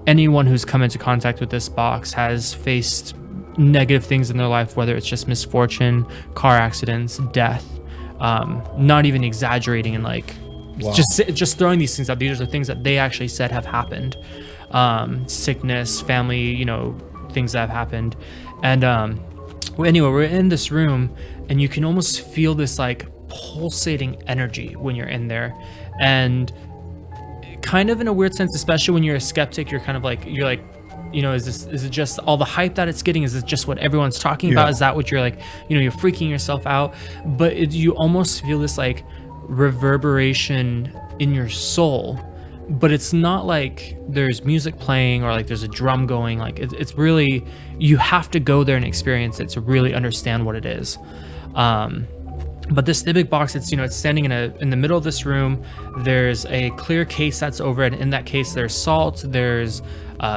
Anyone who's come into contact with this box has faced negative things in their life, whether it's just misfortune, car accidents, death, not even exaggerating and like Wow. just throwing these things out. These are things that they actually said have happened. Sickness, family, things that have happened. And anyway, we're in this room and you can almost feel this like pulsating energy when you're in there. And kind of in a weird sense, especially when you're a skeptic, you're like, is it just all the hype that it's getting? Is it just what everyone's talking about? Is that what you're like, you're freaking yourself out? But you almost feel this like reverberation in your soul, but it's not like there's music playing or like there's a drum going. Like it's really, you have to go there and experience it to really understand what it is. But this big box, it's standing in the middle of this room. There's a clear case that's over it. In that case, there's salt, there's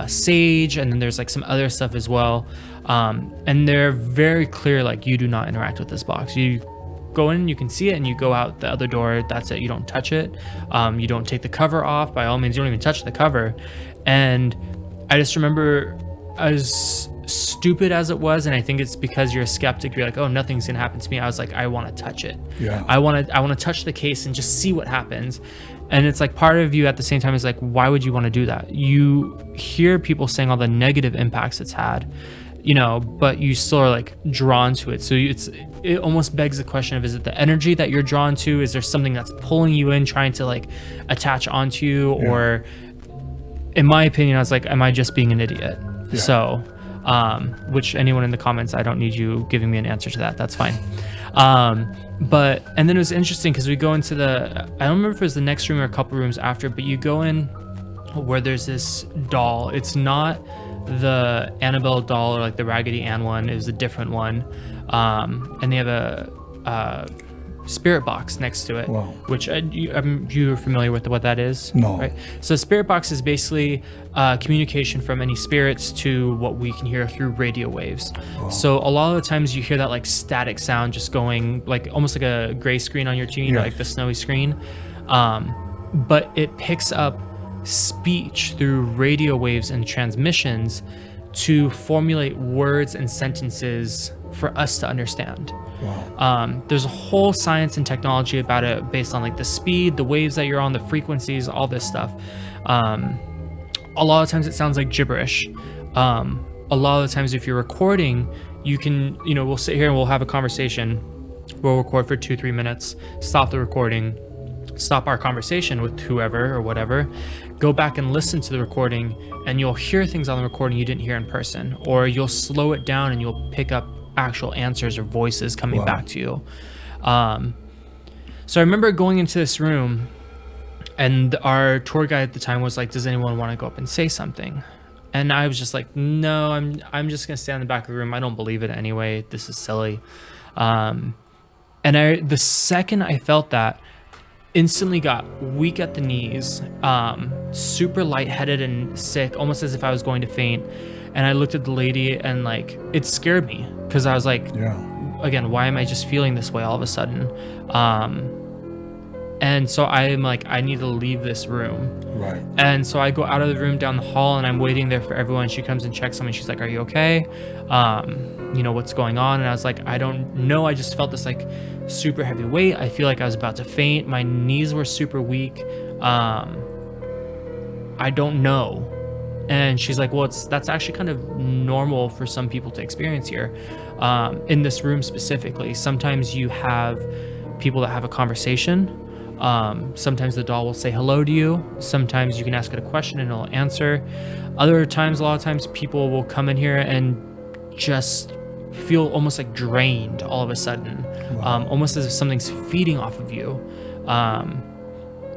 sage, and then there's like some other stuff as well. And they're very clear, like you do not interact with this box. You go in, you can see it, and you go out the other door. That's it. You don't touch it. You don't take the cover off. By all means, you don't even touch the cover. And I just remember, as stupid as it was, and I think it's because you're a skeptic, you're like, oh, nothing's gonna happen to me. I was like, I want to touch it. Yeah. I want to touch the case and just see what happens. And it's like part of you at the same time is like, why would you want to do that? You hear people saying all the negative impacts it's had, but you still are like drawn to it. So it almost begs the question of, is it the energy that you're drawn to? Is there something that's pulling you in, trying to like attach onto you? Yeah. Or in my opinion, I was like, am I just being an idiot? Yeah. So, which anyone in the comments, I don't need you giving me an answer to that. That's fine. And then it was interesting because we go into I don't remember if it was the next room or a couple rooms after, but you go in where there's this doll. It's not the Annabelle doll or like the Raggedy Ann one. It was a different one. And they have a spirit box next to it. Wow. Which you're familiar with what that is? No. Right? So spirit box is basically communication from any spirits to what we can hear through radio waves. Wow. So a lot of the times you hear that like static sound just going like almost like a gray screen on your TV, yes. Like the snowy screen. But it picks up speech through radio waves and transmissions to formulate words and sentences for us to understand. Wow. There's a whole science and technology about it based on like the speed, the waves that you're on, the frequencies, all this stuff. A lot of times it sounds like gibberish. A lot of the times if you're recording, you can, we'll sit here and we'll have a conversation. We'll record for 2-3 minutes, stop the recording, stop our conversation with whoever or whatever, go back and listen to the recording, and you'll hear things on the recording you didn't hear in person, or you'll slow it down and you'll pick up actual answers or voices coming wow. back to you. So I remember going into this room, and our tour guide at the time was like, does anyone want to go up and say something? And I was just like, no, I'm just gonna stay in the back of the room. I don't believe it anyway. This is silly. And the second I felt that, instantly got weak at the knees, super lightheaded and sick, almost as if I was going to faint. And I looked at the lady and like, it scared me because I was like, yeah. Again, why am I just feeling this way all of a sudden? And so I'm like, I need to leave this room. Right. And so I go out of the room down the hall and I'm waiting there for everyone. She comes and checks on me. She's like, are you okay? What's going on? And I was like, I don't know. I just felt this like super heavy weight. I feel like I was about to faint. My knees were super weak. I don't know. And she's like, well, that's actually kind of normal for some people to experience here. In this room specifically, sometimes you have people that have a conversation. Sometimes the doll will say hello to you. Sometimes you can ask it a question and it'll answer. Other times, a lot of times people will come in here and just feel almost like drained all of a sudden. Wow. Almost as if something's feeding off of you.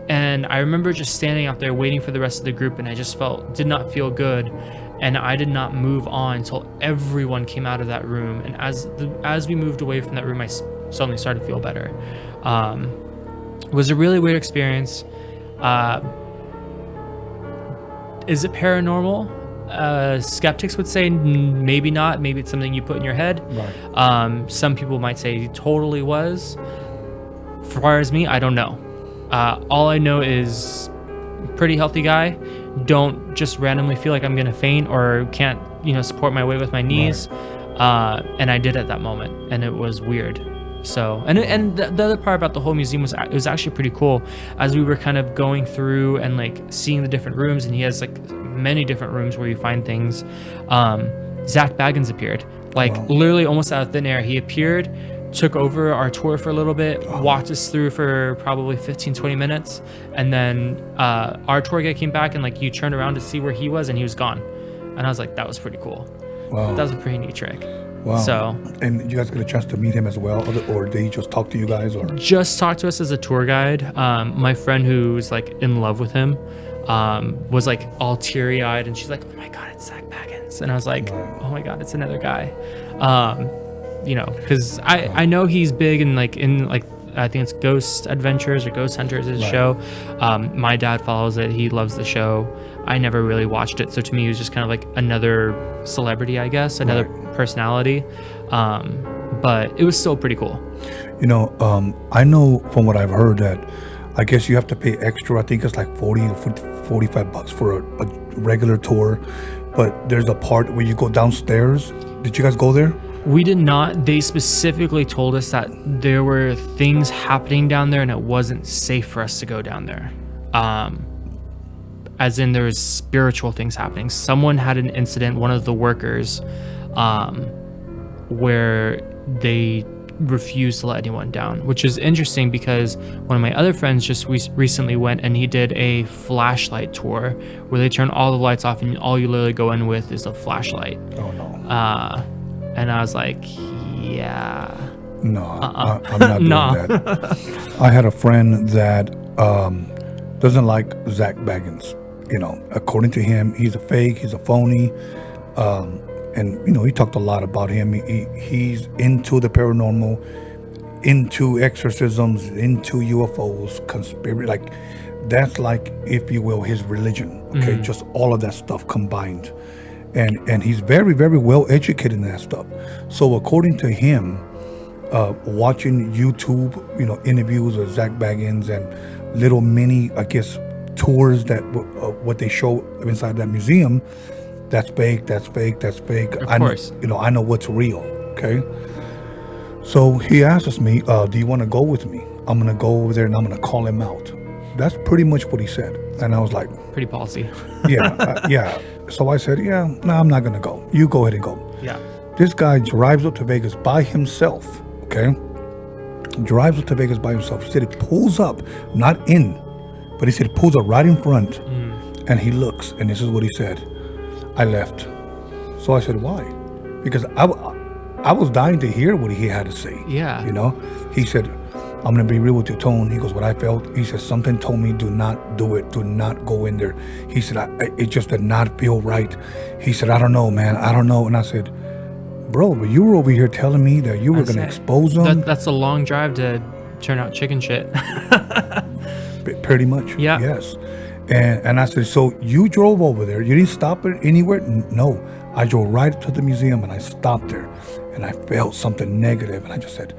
And I remember just standing out there waiting for the rest of the group, and I just did not feel good. And I did not move on until everyone came out of that room. And as we moved away from that room, I suddenly started to feel better. It was a really weird experience. Is it paranormal? Skeptics would say maybe not. Maybe it's something you put in your head. Right. Some people might say it totally was. As far as me, I don't know. All I know is pretty healthy guy. Don't just randomly feel like I'm gonna faint or can't, support my weight with my knees. Right. And I did at that moment, and it was weird. So, and the other part about the whole museum was it was actually pretty cool. As we were kind of going through and like seeing the different rooms, and he has like many different rooms where you find things. Zach Baggins appeared, like literally almost out of thin air. He appeared, took over our tour for a little bit, walked us through for probably 15-20 minutes, and then our tour guide came back and like you turned around to see where he was, and he was gone. And I was like, that was pretty cool. Wow. That was a pretty neat trick. Wow. So, and you guys get a chance to meet him as well, or did he just talk to you guys? Or just talk to us as a tour guide. My friend who's like in love with him was like all teary-eyed, and she's like, oh my god, it's Zach Baggins. And I was like, oh my god, it's another guy. Because I know he's big in I think it's Ghost Adventures or Ghost Hunters, his show. My dad follows it. He loves the show. I never really watched it, so to me he was just kind of like another celebrity, I guess, another personality. But it was still pretty cool. I know from what I've heard that I guess you have to pay extra. I think it's like $40 or $45 for a regular tour, but there's a part where you go downstairs. Did you guys go there? We did not. They specifically told us that there were things happening down there and it wasn't safe for us to go down there. As in there was spiritual things happening. Someone had an incident, one of the workers, where they refused to let anyone down, which is interesting because one of my other friends just recently went and he did a flashlight tour where they turn all the lights off and all you literally go in with is a flashlight. Oh no. And I was like, yeah. No, I'm not doing that. I had a friend that doesn't like Zach Baggins. According to him, he's a fake, he's a phony. And he talked a lot about him. He's into the paranormal, into exorcisms, into UFOs, conspiracy. Like that's like, if you will, his religion. Okay, mm-hmm. Just all of that stuff combined. And he's very, very well educated in that stuff. So according to him, watching YouTube, interviews of Zach Baggins and little mini, I guess, tours that what they show inside that museum, that's fake, that's fake, that's fake. Of course. I know what's real. Okay. So he asks me, do you want to go with me? I'm going to go over there and I'm going to call him out. That's pretty much what he said. And I was like, pretty ballsy. Yeah. So I said, no, I'm not going to go. You go ahead and go. Yeah. This guy drives up to Vegas by himself. Okay. Drives up to Vegas by himself. He said he pulls up, not in, but he said he pulls up right in front and he looks. And this is what he said. I left. So I said, why? Because I was dying to hear what he had to say. Yeah. He said, I'm going to be real with you, Tone. He goes, what I felt, he said, something told me, do not do it. Do not go in there. He said, it just did not feel right. He said, I don't know, man. I don't know. And I said, bro, but you were over here telling me that you were going to expose them. That's a long drive to turn out chicken shit. Pretty much. Yeah. Yes. And I said, so you drove over there. You didn't stop it anywhere? No. I drove right to the museum and I stopped there. And I felt something negative. And I just said,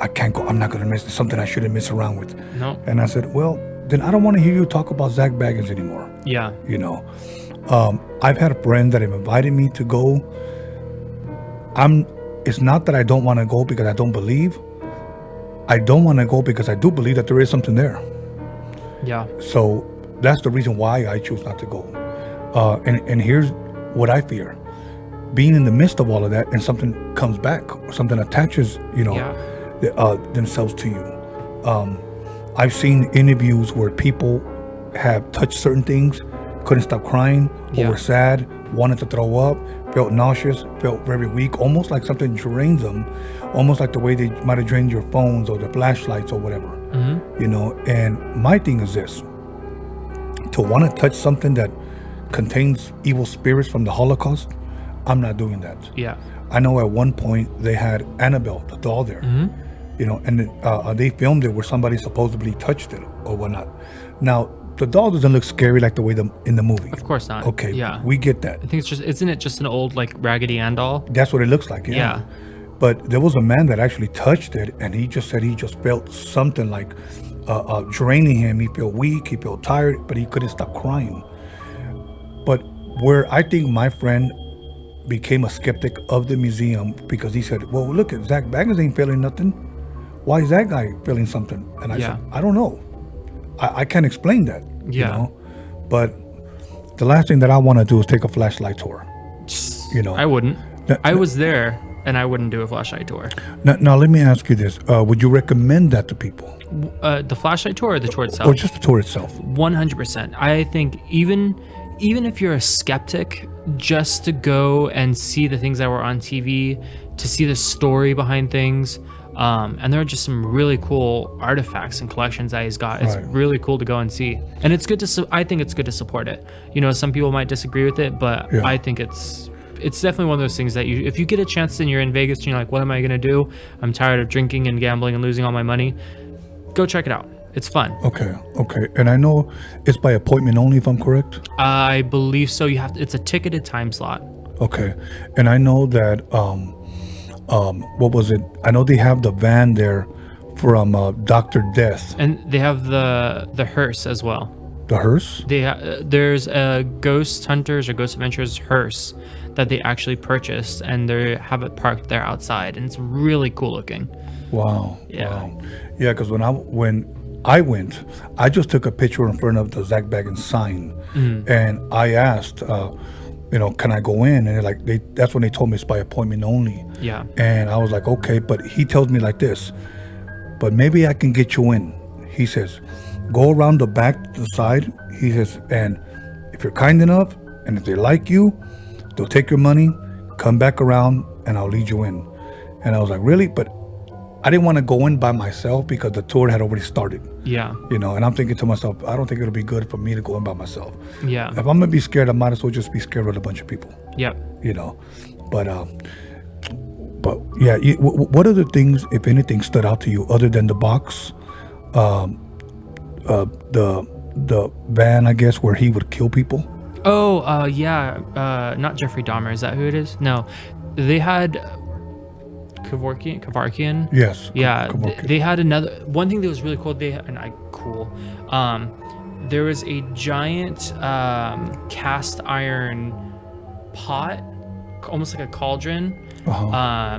I can't go. I'm not going to miss something I shouldn't mess around with. No. And I said, well, then I don't want to hear you talk about Zach Baggins anymore. Yeah. I've had a friend that have invited me to go. It's not that I don't want to go because I don't believe. I don't want to go because I do believe that there is something there. Yeah. So that's the reason why I choose not to go. And here's what I fear. Being in the midst of all of that and something comes back, or something attaches, themselves to you. I've seen interviews where people have touched certain things, couldn't stop crying, or were sad, wanted to throw up, felt nauseous, felt very weak, almost like something drains them, almost like the way they might have drained your phones or the flashlights or whatever. Mm-hmm. And my thing is this: to want to touch something that contains evil spirits from the Holocaust, I'm not doing that. Yeah. I know at one point they had Annabelle, the doll there, and they filmed it where somebody supposedly touched it or whatnot. Now, the doll doesn't look scary like the way in the movie. Of course not. Okay, Yeah. we get that. I think it's just, isn't it just an old like Raggedy Ann doll? That's what it looks like. Yeah. But there was a man that actually touched it, and he just said he just felt something like draining him. He felt weak, he felt tired, but he couldn't stop crying. But where I think my friend became a skeptic of the museum, because he said, well, look, at Zach Baggins ain't feeling nothing. Why is that guy feeling something? And I said, I don't know. I can't explain that. You know? But the last thing that I want to do is take a flashlight tour. You know, I wouldn't. I was there, and I wouldn't do a flashlight tour. Now let me ask you this: would you recommend that to people? The flashlight tour or the tour itself? Or just the tour itself? 100%. I think even if you're a skeptic, just to go and see the things that were on TV, to see the story behind things. And there are just some really cool artifacts and collections that he's got. It's really cool to go and see, and it's good to. I think it's good to support it. You know, some people might disagree with it, but I think it's definitely one of those things that if you get a chance and you're in Vegas and you're like, what am I gonna do? I'm tired of drinking and gambling and losing all my money. Go check it out. It's fun. Okay. And I know it's by appointment only, if I'm correct. I believe so. It's a ticketed time slot. Okay. And I know that. What was it? I know they have the van there from Dr. Death. And they have the hearse as well. The hearse? There's a Ghost Hunters or Ghost Adventures hearse that they actually purchased, and they have it parked there outside, and it's really cool looking. Wow. Yeah. Wow. Yeah, because when I went, I just took a picture in front of the Zach Baggins sign, and I asked, you know, can I go in? And that's when they told me it's by appointment only. Yeah. And I was like, okay, but he tells me like this, but maybe I can get you in. He says, go around the back to the side. He says, and if you're kind enough, and if they like you, they'll take your money, come back around, and I'll lead you in. And I was like, really? But I didn't want to go in by myself because the tour had already started. Yeah. You know, and I'm thinking to myself, I don't think it'll be good for me to go in by myself. Yeah. If I'm going to be scared, I might as well just be scared with a bunch of people. Yep. You know, but yeah, what other things, if anything, stood out to you other than the box, the van, I guess, where he would kill people? Oh, yeah. Not Jeffrey Dahmer. Is that who it is? No. They had... Kevorkian. Yes. Yeah. They had another one thing that was really cool. There was a giant cast iron pot, almost like a cauldron. I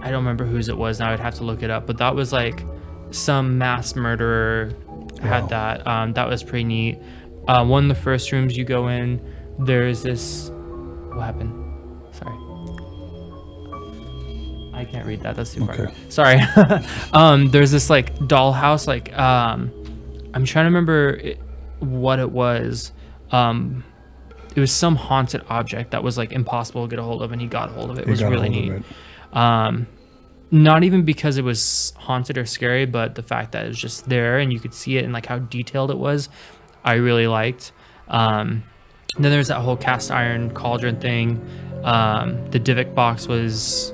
don't remember whose it was now. I'd have to look it up. But that was like some mass murderer had that. That was pretty neat. One of the first rooms you go in, there's this. What happened? Sorry. I can't read that. That's too far. Sorry. There's this like dollhouse. Like I'm trying to remember what it was. It was some haunted object that was like impossible to get a hold of, and he got a hold of it. It was really neat. Not even because it was haunted or scary, but the fact that it was just there and you could see it and like how detailed it was, I really liked. Then there's that whole cast iron cauldron thing. The Divic box was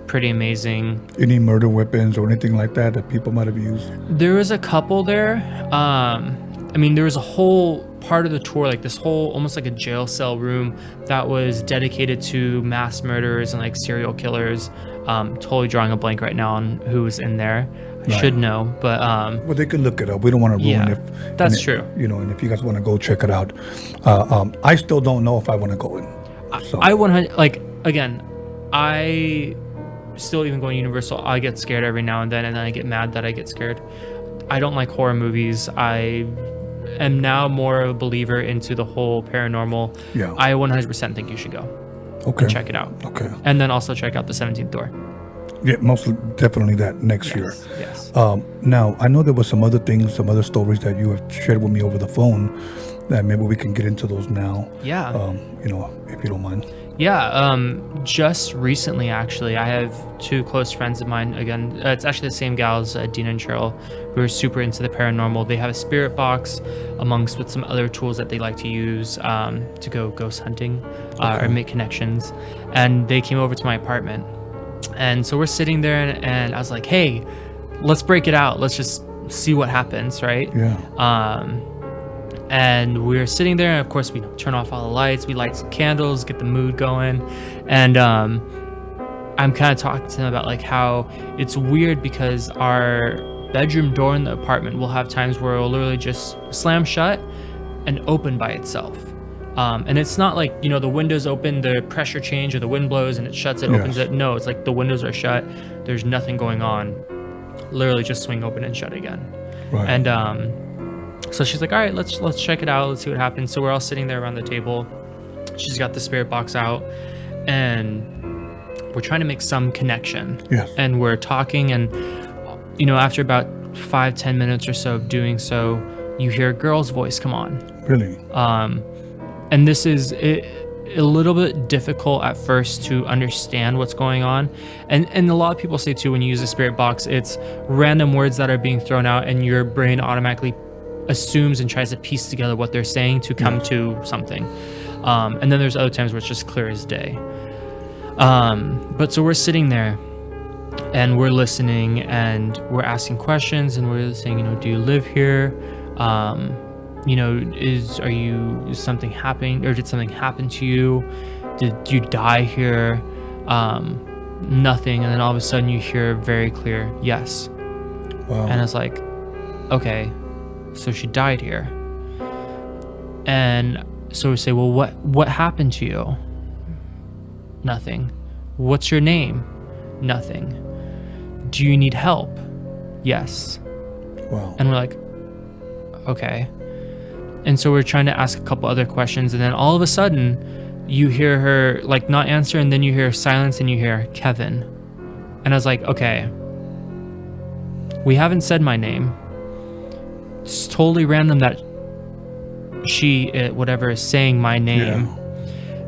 pretty amazing. Any murder weapons or anything like that people might have used? There was a couple there. I mean, there was a whole part of the tour, like this whole almost like a jail cell room that was dedicated to mass murderers and like serial killers. Totally drawing a blank right now on who was in there. I should know, but well, they could look it up. We don't want to ruin it. That's true. You know, and if you guys want to go check it out, I still don't know if I want to go in. So. I 100 like again, I still even going to Universal, I get scared every now and then I get mad that I get scared. I don't like horror movies. I am now more of a believer into the whole paranormal. Yeah. I 100% think you should go. Okay. And check it out. Okay. And then also check out the 17th door. Yeah, most definitely that next year. Yes. Now, I know there was some other things, some other stories that you have shared with me over the phone that maybe we can get into those now. Yeah. You know, if you don't mind. Yeah, just recently, actually, I have two close friends of mine. Again, it's actually the same gals, Dina and Cheryl, who are super into the paranormal. They have a spirit box amongst with some other tools that they like to use to go ghost hunting or make connections. And they came over to my apartment. And so we're sitting there and I was like, hey, let's break it out. Let's just see what happens, right? Yeah. And we're sitting there, and of course we turn off all the lights, we light some candles, get the mood going. And I'm kind of talking to him about like how it's weird because our bedroom door in the apartment will have times where it'll literally just slam shut and open by itself. And it's not like, you know, the windows open, the pressure change, or the wind blows and it shuts, it opens it. No, it's like the windows are shut, there's nothing going on, literally just swing open and shut again. Right. And so she's like, all right, let's check it out, let's see what happens. So we're all sitting there around the table. She's got the spirit box out, and we're trying to make some connection. Yes. And we're talking, and you know, after about 5-10 minutes or so of doing so, you hear a girl's voice come on. Really? And this is a little bit difficult at first to understand what's going on. And a lot of people say too, when you use a spirit box, it's random words that are being thrown out, and your brain automatically assumes and tries to piece together what they're saying to come to something. And then there's other times where it's just clear as day. But so we're sitting there and we're listening and we're asking questions, and we're saying, you know, do you live here? You know, is something happening, or did something happen to you? Did you die here? Nothing. And then all of a sudden you hear very clear, yes. Wow. And it's like, okay, so she died here. And so we say, well, what happened to you? Nothing. What's your name? Nothing. Do you need help? Yes. Wow. And we're like, okay. And so we're trying to ask a couple other questions, and then all of a sudden you hear her like not answer, and then you hear silence, and you hear Kevin. And I was like, okay, we haven't said my name. It's totally random that she, whatever, is saying my name. Yeah.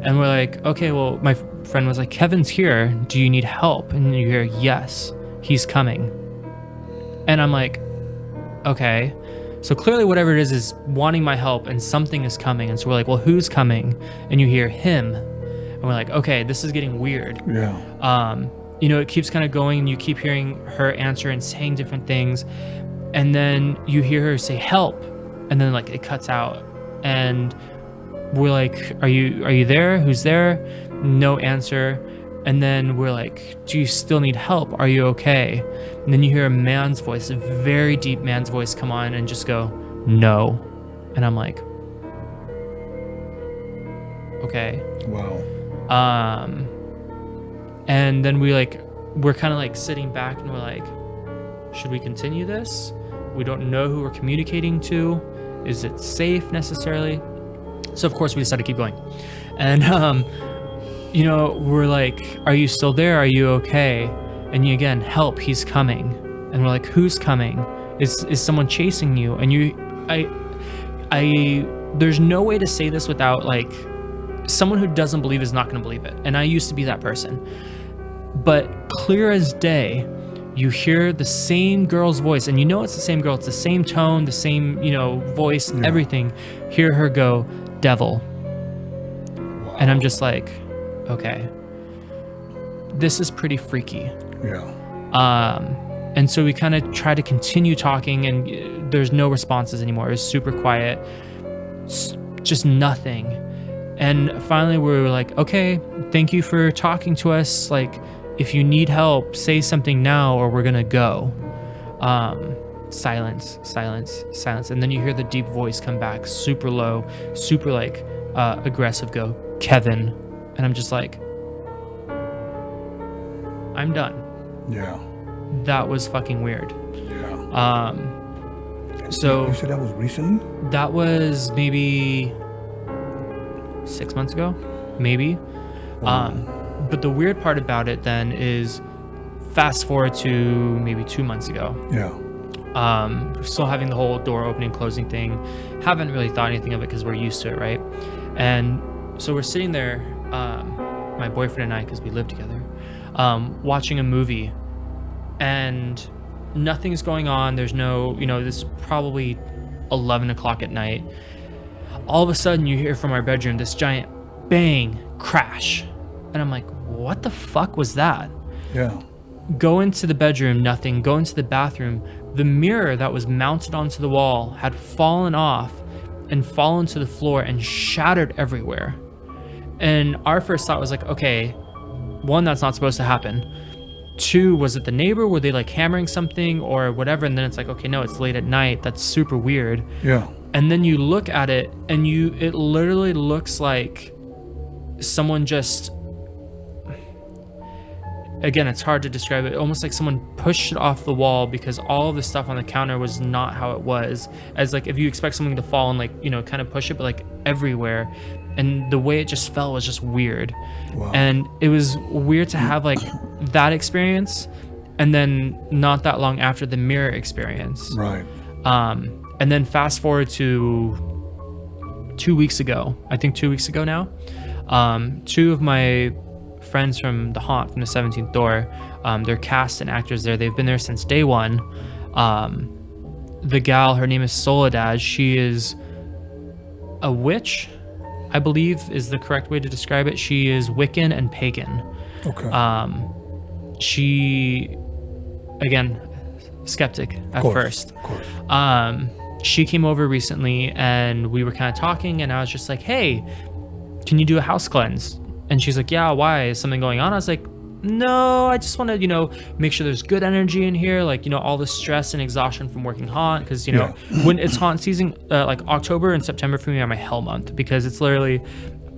And we're like, okay, well, my friend was like, Kevin's here. Do you need help? And you hear, yes, he's coming. And I'm like, okay. So clearly whatever it is wanting my help, and something is coming. And so we're like, well, who's coming? And you hear him. And we're like, okay, this is getting weird. Yeah. You know, it keeps kind of going, and you keep hearing her answer and saying different things. And then you hear her say help, and then like it cuts out, and we're like, are you there? Who's there? No answer. And then we're like, do you still need help? Are you okay? And then you hear a man's voice, a very deep man's voice, come on and just go, no. And I'm like, okay. Wow. And then we're kind of like sitting back, and we're like, should we continue this? We don't know who we're communicating to. Is it safe necessarily? So of course we decided to keep going. And you know, we're like, are you still there? Are you okay? And you again, help, he's coming. And we're like, who's coming? Is someone chasing you? And there's no way to say this without like, someone who doesn't believe is not going to believe it. And I used to be that person. But clear as day, you hear the same girl's voice, and you know it's the same girl, it's the same tone, the same, you know, voice, everything. Hear her go, devil. Wow. And I'm just like, okay, this is pretty freaky. Yeah. And so we kind of try to continue talking, and there's no responses anymore. It was super quiet, just nothing. And finally we were like, okay, thank you for talking to us. Like, if you need help, say something now or we're gonna go. Silence, silence, silence. And then you hear the deep voice come back, super low, super like aggressive, go, Kevin. And I'm just like, I'm done. Yeah. That was fucking weird. Yeah. So you said that was recently? That was maybe 6 months ago, maybe. Wow. But the weird part about it then is, fast forward to maybe 2 months ago. Yeah. Still having the whole door opening, closing thing. Haven't really thought anything of it because we're used to it, right? And so we're sitting there, my boyfriend and I, because we live together, watching a movie, and nothing's going on. There's no, you know, this is probably 11 o'clock at night. All of a sudden you hear from our bedroom this giant bang, crash. And I'm like, what the fuck was that? Yeah. Go into the bedroom, nothing. Go into the bathroom. The mirror that was mounted onto the wall had fallen off, and fallen to the floor and shattered everywhere. And our first thought was like, okay, one, that's not supposed to happen. Two, was it the neighbor? Were they like hammering something or whatever? And then it's like, okay, no, it's late at night. That's super weird. Yeah. And then you look at it and it literally looks like someone just, again, it's hard to describe it, almost like someone pushed it off the wall, because all of the stuff on the counter was not how it was. As like, if you expect something to fall and like, you know, kind of push it, but like everywhere. And the way it just fell was just weird. Wow. And it was weird to have like that experience, and then not that long after, the mirror experience. Right. And then fast forward to 2 weeks ago, I think 2 weeks ago now, two of my friends from the Haunt, from the 17th Door, they're cast and actors there. They've been there since day one. The gal, her name is Soledad. She is a witch, I believe is the correct way to describe it. She is Wiccan and pagan. Okay. She, again, skeptic at first. Of course. She came over recently and we were kind of talking, and I was just like, hey, can you do a house cleanse? And she's like, yeah, why? Is something going on? I was like, no, I just want to, you know, make sure there's good energy in here. Like, you know, all the stress and exhaustion from working Haunt. Because, you know, when it's Haunt season, like October and September for me are my hell month, because it's literally,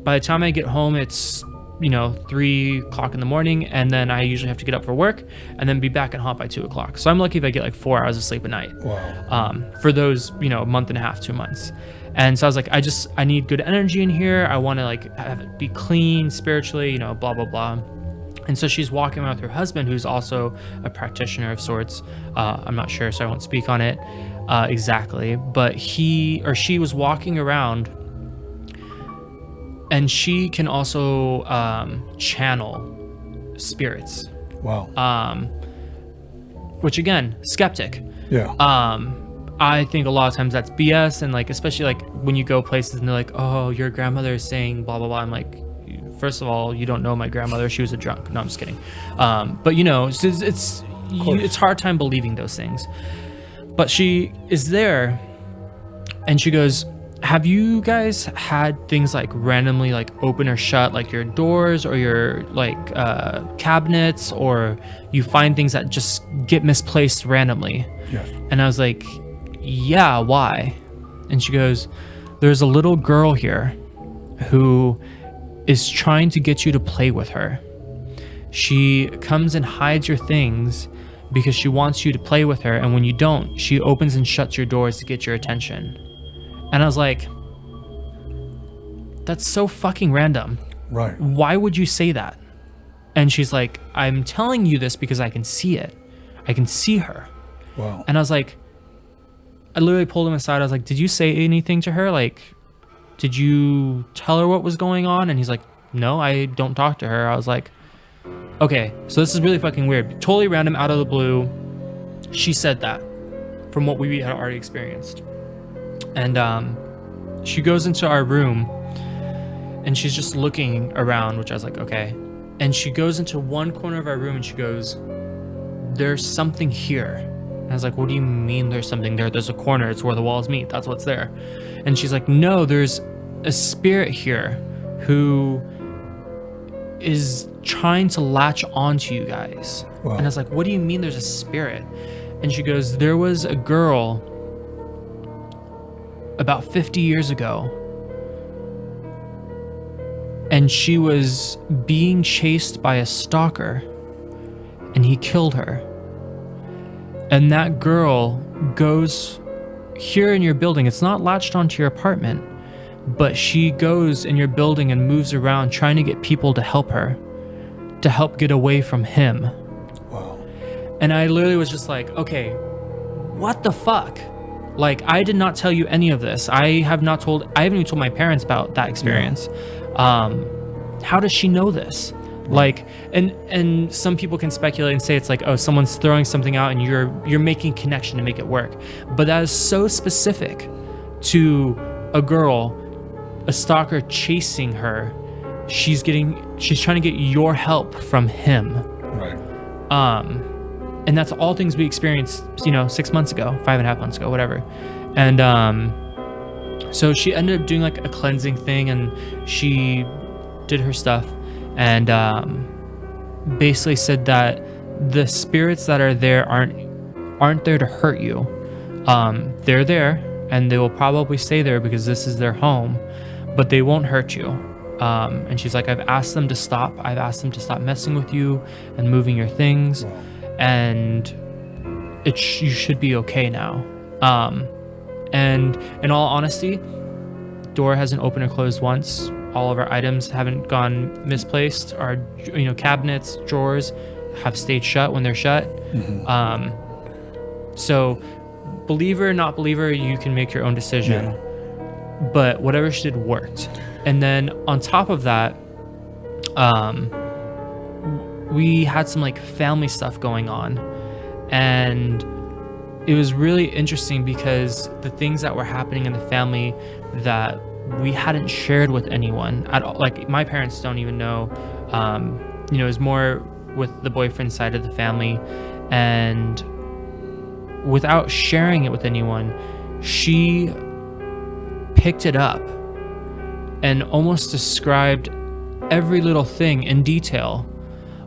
by the time I get home, it's, you know, 3 o'clock in the morning, and then I usually have to get up for work and then be back at Haunt by 2 o'clock. So I'm lucky if I get like 4 hours of sleep a night. Wow. For those, you know, month and a half, 2 months. And so I was like, I need good energy in here. I want to like have it be clean spiritually, you know, blah, blah, blah. And so she's walking around with her husband, who's also a practitioner of sorts. I'm not sure, so I won't speak on it exactly. But he or she was walking around, and she can also channel spirits. Wow. Which again, skeptic. Yeah. I think a lot of times that's BS, and like, especially like when you go places and they're like, oh, your grandmother is saying blah, blah, blah. I'm like, first of all, you don't know my grandmother. She was a drunk. No, I'm just kidding. But you know, it's hard time believing those things. But she is there, and she goes, have you guys had things like randomly like open or shut, like your doors or your like cabinets, or you find things that just get misplaced randomly? Yes. And I was like, yeah, why? And she goes, there's a little girl here who is trying to get you to play with her. She comes and hides your things because she wants you to play with her, and when you don't, she opens and shuts your doors to get your attention. And I was like, that's so fucking random. Right. Why would you say that? And she's like, I'm telling you this because I can see it. I can see her. Wow. And I was like, I literally pulled him aside. I was like, did you say anything to her? Like, did you tell her what was going on? And he's like, no, I don't talk to her. I was like, okay, so this is really fucking weird. Totally random, out of the blue. She said that from what we had already experienced. And she goes into our room and she's just looking around, which I was like, okay. And she goes into one corner of our room and she goes, there's something here. And I was like, what do you mean there's something there? There's a corner. It's where the walls meet. That's what's there. And she's like, no, there's a spirit here who is trying to latch onto you guys. Wow. And I was like, what do you mean there's a spirit? And she goes, there was a girl about 50 years ago, and she was being chased by a stalker, and he killed her. And that girl goes here in your building. It's not latched onto your apartment, but she goes in your building and moves around trying to get people to help her, to help get away from him. Wow. And I literally was just like, okay, what the fuck? Like, I did not tell you any of this. I haven't even told my parents about that experience. Yeah. How does she know this? Like, and some people can speculate and say it's like, oh, someone's throwing something out and you're making connection to make it work. But that is so specific to a girl, a stalker chasing her. She's trying to get your help from him. Right. And that's all things we experienced, 6 months ago, 5.5 months ago, whatever. And So she ended up doing like a cleansing thing, and she did her stuff, and basically said that the spirits that are there aren't there to hurt you. They're there, and they will probably stay there because this is their home, but they won't hurt you. And she's like, I've asked them to stop. I've asked them to stop messing with you and moving your things, and you should be okay now. And in all honesty, door hasn't opened or closed once. All of our items haven't gone misplaced. Our, cabinets, drawers have stayed shut when they're shut. So believer, not believer, you can make your own decision. Yeah. But whatever she did worked. And then on top of that, we had some like family stuff going on, and it was really interesting because the things that were happening in the family that we hadn't shared with anyone at all, like my parents don't even know. It was more with the boyfriend side of the family, and without sharing it with anyone, she picked it up and almost described every little thing in detail,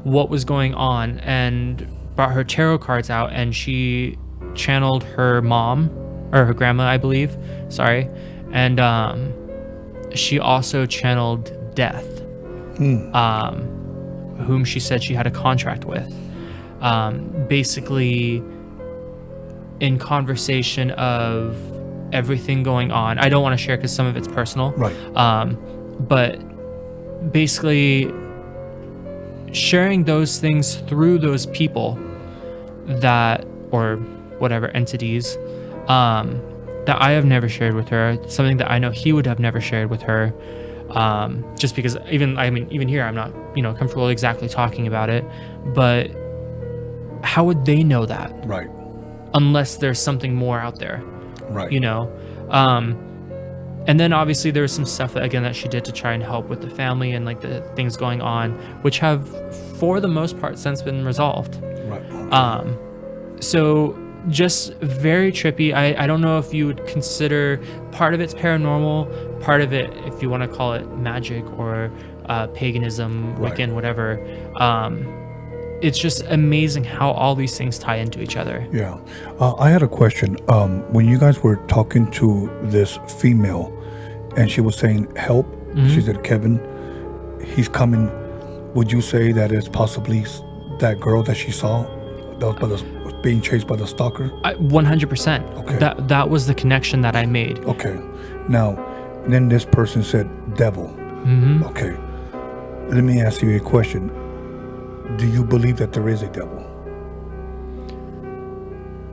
what was going on, and brought her tarot cards out, and she channeled her mom, or her grandma, I believe, sorry, and she also channeled death, whom she said she had a contract with, basically in conversation of everything going on. I don't want to share because some of it's personal, right? But basically sharing those things through those people that, or whatever entities, that I have never shared with her, something that I know he would have never shared with her, just because even here I'm not comfortable exactly talking about it, but how would they know that, right, unless there's something more out there, right? And then obviously there was some stuff that she did to try and help with the family and like the things going on, which have for the most part since been resolved, right? So just very trippy. I don't know if you would consider part of it's paranormal, part of it, if you want to call it magic or paganism, right, Wiccan, whatever. It's just amazing how all these things tie into each other. Yeah. I had a question. When you guys were talking to this female and she was saying help, she said, Kevin, he's coming. Would you say that it's possibly that girl that she saw that was being chased by the stalker? 100%. Okay. That was the connection that I made. Okay. Now, then this person said devil. Okay. Let me ask you a question. Do you believe that there is a devil?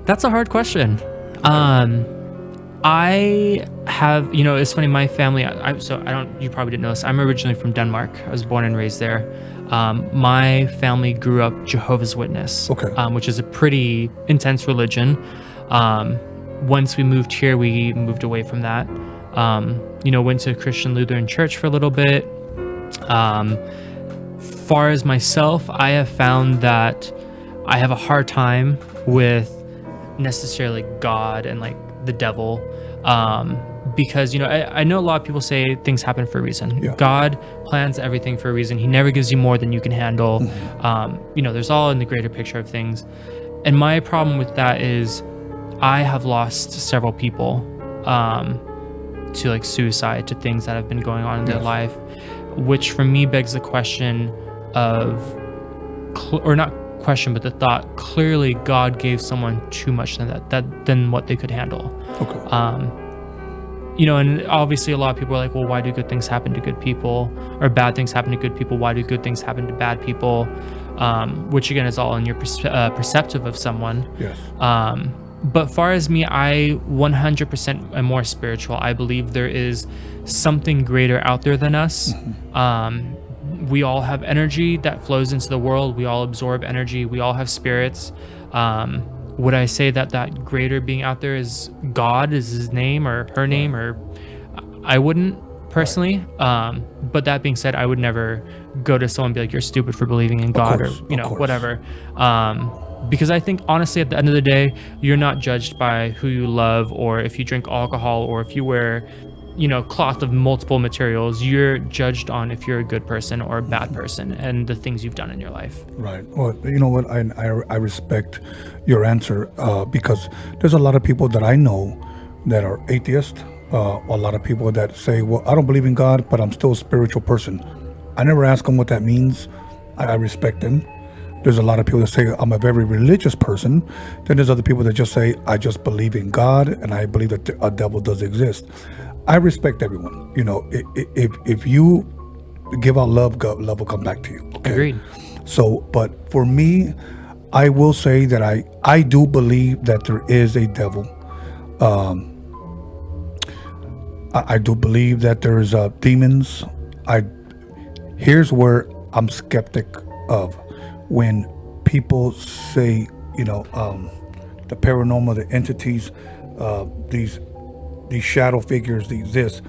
That's a hard question. I have, it's funny, my family, you probably didn't know this. I'm originally from Denmark. I was born and raised there. My family grew up Jehovah's Witness, which is a pretty intense religion. Once we moved here, we moved away from that. Went to a Christian Lutheran church for a little bit. Far as myself, I have found that I have a hard time with necessarily God and like the devil, because I know a lot of people say things happen for a reason. Yeah. God plans everything for a reason. He never gives you more than you can handle. There's all in the greater picture of things, and my problem with that is I have lost several people to like suicide, to things that have been going on in their life, which for me begs the question of, or not question, but the thought, clearly God gave someone too much than what they could handle. And obviously a lot of people are like, well, why do good things happen to good people, or bad things happen to good people? Why do good things happen to bad people? Which again is all in your perceptive of someone. Yes. But far as me, I 100% am more spiritual. I believe there is something greater out there than us. We all have energy that flows into the world. We all absorb energy. We all have spirits. Would I say that greater being out there is God, is his name or her name? Or I wouldn't personally. But that being said, I would never go to someone and be like, you're stupid for believing in God, or whatever. Because I think honestly, at the end of the day, you're not judged by who you love, or if you drink alcohol, or if you wear cloth of multiple materials. You're judged on if you're a good person or a bad person and the things you've done in your life. Right. Well, you know what? I respect your answer because there's a lot of people that I know that are atheists. A lot of people that say, well, I don't believe in God, but I'm still a spiritual person. I never ask them what that means. I respect them. There's a lot of people that say I'm a very religious person. Then there's other people that just say, I just believe in God and I believe that a devil does exist. I respect everyone. If you give out love, love will come back to you. Okay? Agreed. So, but for me, I will say that I do believe that there is a devil. I do believe that there's demons. Here's where I'm skeptic of when people say, the paranormal, the entities, these shadow figures, this.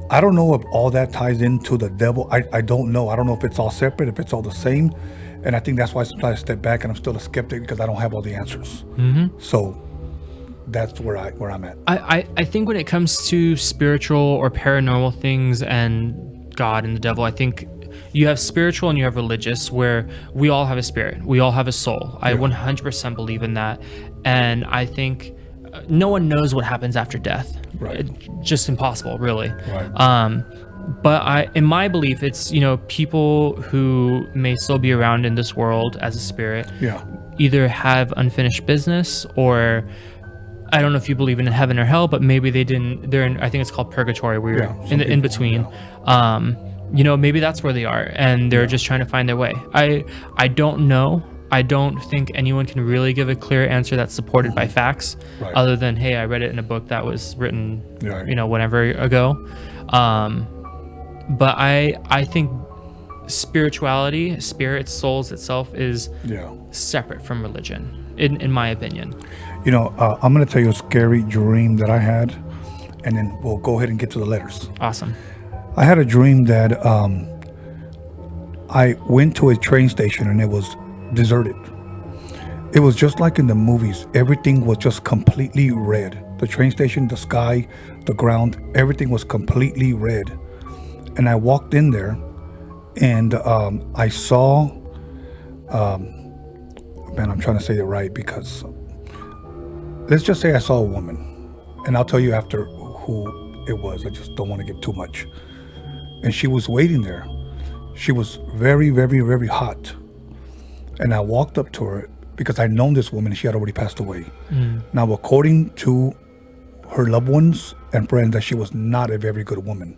I don't know if all that ties into the devil. I don't know. I don't know if it's all separate, if it's all the same. And I think that's why sometimes I step back and I'm still a skeptic because I don't have all the answers. Mm-hmm. So that's where I'm at. I think when it comes to spiritual or paranormal things and God and the devil, I think you have spiritual and you have religious, where we all have a spirit, we all have a soul. I 100% believe in that, and I think no one knows what happens after death. Right. It's just impossible, really. Right. But in my belief, it's people who may still be around in this world as a spirit. Yeah. Either have unfinished business, or I don't know if you believe in heaven or hell, but maybe they didn't. They're in, I think it's called purgatory, where you're in between. Yeah. Maybe that's where they are, and they're just trying to find their way. I don't know. I don't think anyone can really give a clear answer that's supported by facts, other than, hey, I read it in a book that was written, whenever ago. But I think spirituality, spirit, souls itself is separate from religion, in my opinion. I'm going to tell you a scary dream that I had, and then we'll go ahead and get to the letters. Awesome. I had a dream that I went to a train station and it was deserted. It was just like in the movies. Everything was just completely red. The train station, the sky, the ground, everything was completely red. And I walked in there and I saw, I'm trying to say it right because let's just say I saw a woman, and I'll tell you after who it was. I just don't want to give too much. And she was waiting there. She was very, very, very hot. And I walked up to her because I'd known this woman. She had already passed away. Now, according to her loved ones and friends, that she was not a very good woman.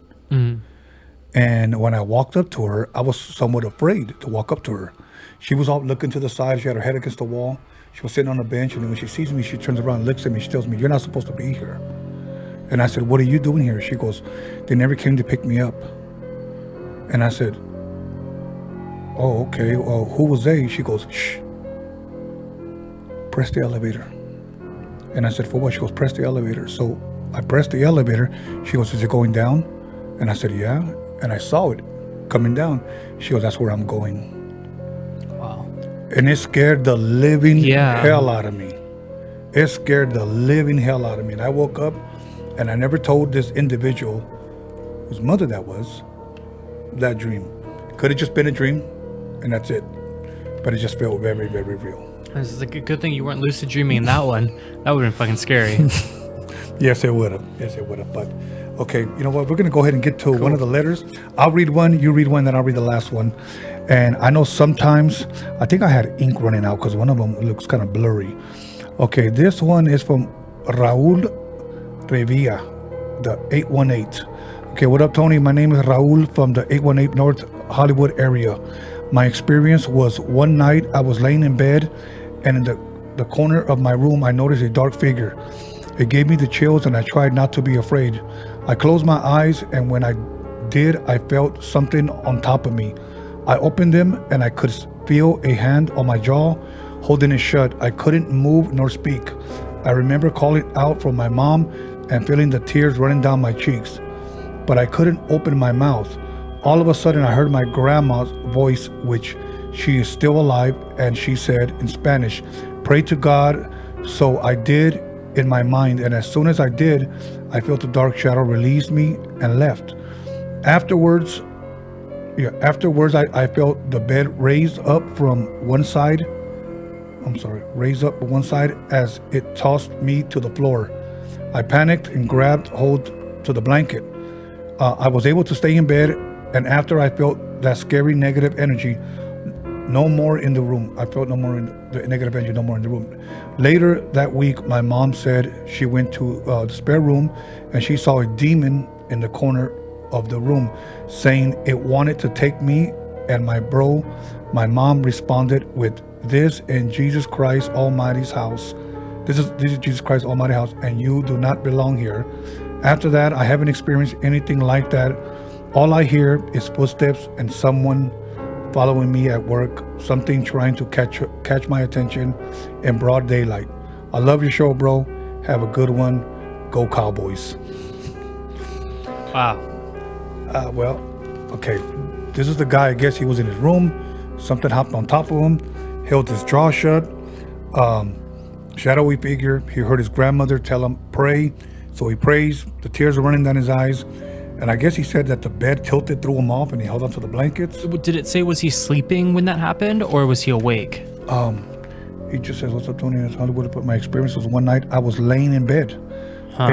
And when I walked up to her, I was somewhat afraid to walk up to her. She was all looking to the side. She had her head against the wall. She was sitting on a bench. And then when she sees me, she turns around and looks at me. She tells me, "You're not supposed to be here." And I said, "What are you doing here?" She goes, "They never came to pick me up." And I said, "Oh, okay. Well, who was they?" She goes, "Shh. Press the elevator." And I said, "For what?" She goes, "Press the elevator." So I pressed the elevator. She goes, "Is it going down?" And I said, "Yeah." And I saw it coming down. She goes, "That's where I'm going." Wow. And it scared the living hell out of me. It scared the living hell out of me. And I woke up and I never told this individual whose mother that was that dream. Could have just been a dream and that's it. But it just felt very, very real. This is a good thing you weren't lucid dreaming in that one. That would have been fucking scary. Yes, it would have. Yes, it would have. But okay, you know what? We're going to go ahead and get to one of the letters. I'll read one, you read one, then I'll read the last one. And I know sometimes, I think I had ink running out because one of them looks kind of blurry. Okay, this one is from Raul Revilla, the 818. Okay, what up, Tony? My name is Raul from the 818 North Hollywood area. My experience was one night I was laying in bed, and in the corner of my room, I noticed a dark figure. It gave me the chills, and I tried not to be afraid. I closed my eyes, and when I did, I felt something on top of me. I opened them, and I could feel a hand on my jaw, holding it shut. I couldn't move nor speak. I remember calling out for my mom and feeling the tears running down my cheeks, but I couldn't open my mouth. All of a sudden, I heard my grandma's voice, which she is still alive, and she said in Spanish, "Pray to God." So I did, in my mind, and as soon as I did, I felt the dark shadow release me and left. Afterwards, I felt the bed raised up from one side. Raised up one side as it tossed me to the floor. I panicked and grabbed hold to the blanket. I was able to stay in bed, and after I felt that scary negative energy, no more in the room. I felt no more in the negative energy, no more in the room. Later that week, my mom said she went to the spare room and she saw a demon in the corner of the room, saying it wanted to take me and my bro. My mom responded with, "This in Jesus Christ Almighty's house. This is Jesus Christ Almighty house, and you do not belong here." After that, I haven't experienced anything like that. All I hear is footsteps and someone following me at work, something trying to catch my attention in broad daylight. I love your show, bro. Have a good one. Go Cowboys. Wow. Well, okay. This is the guy, I guess he was in his room. Something hopped on top of him, held his jaw shut. Shadowy figure. He heard his grandmother tell him, pray. So he prays. The tears are running down his eyes. And I guess he said that the bed tilted, threw him off, and he held onto the blankets. Did it say, was he sleeping when that happened, or was he awake? He just says, "What's up, Tony? It's Hollywood." But my experience was one night I was laying in bed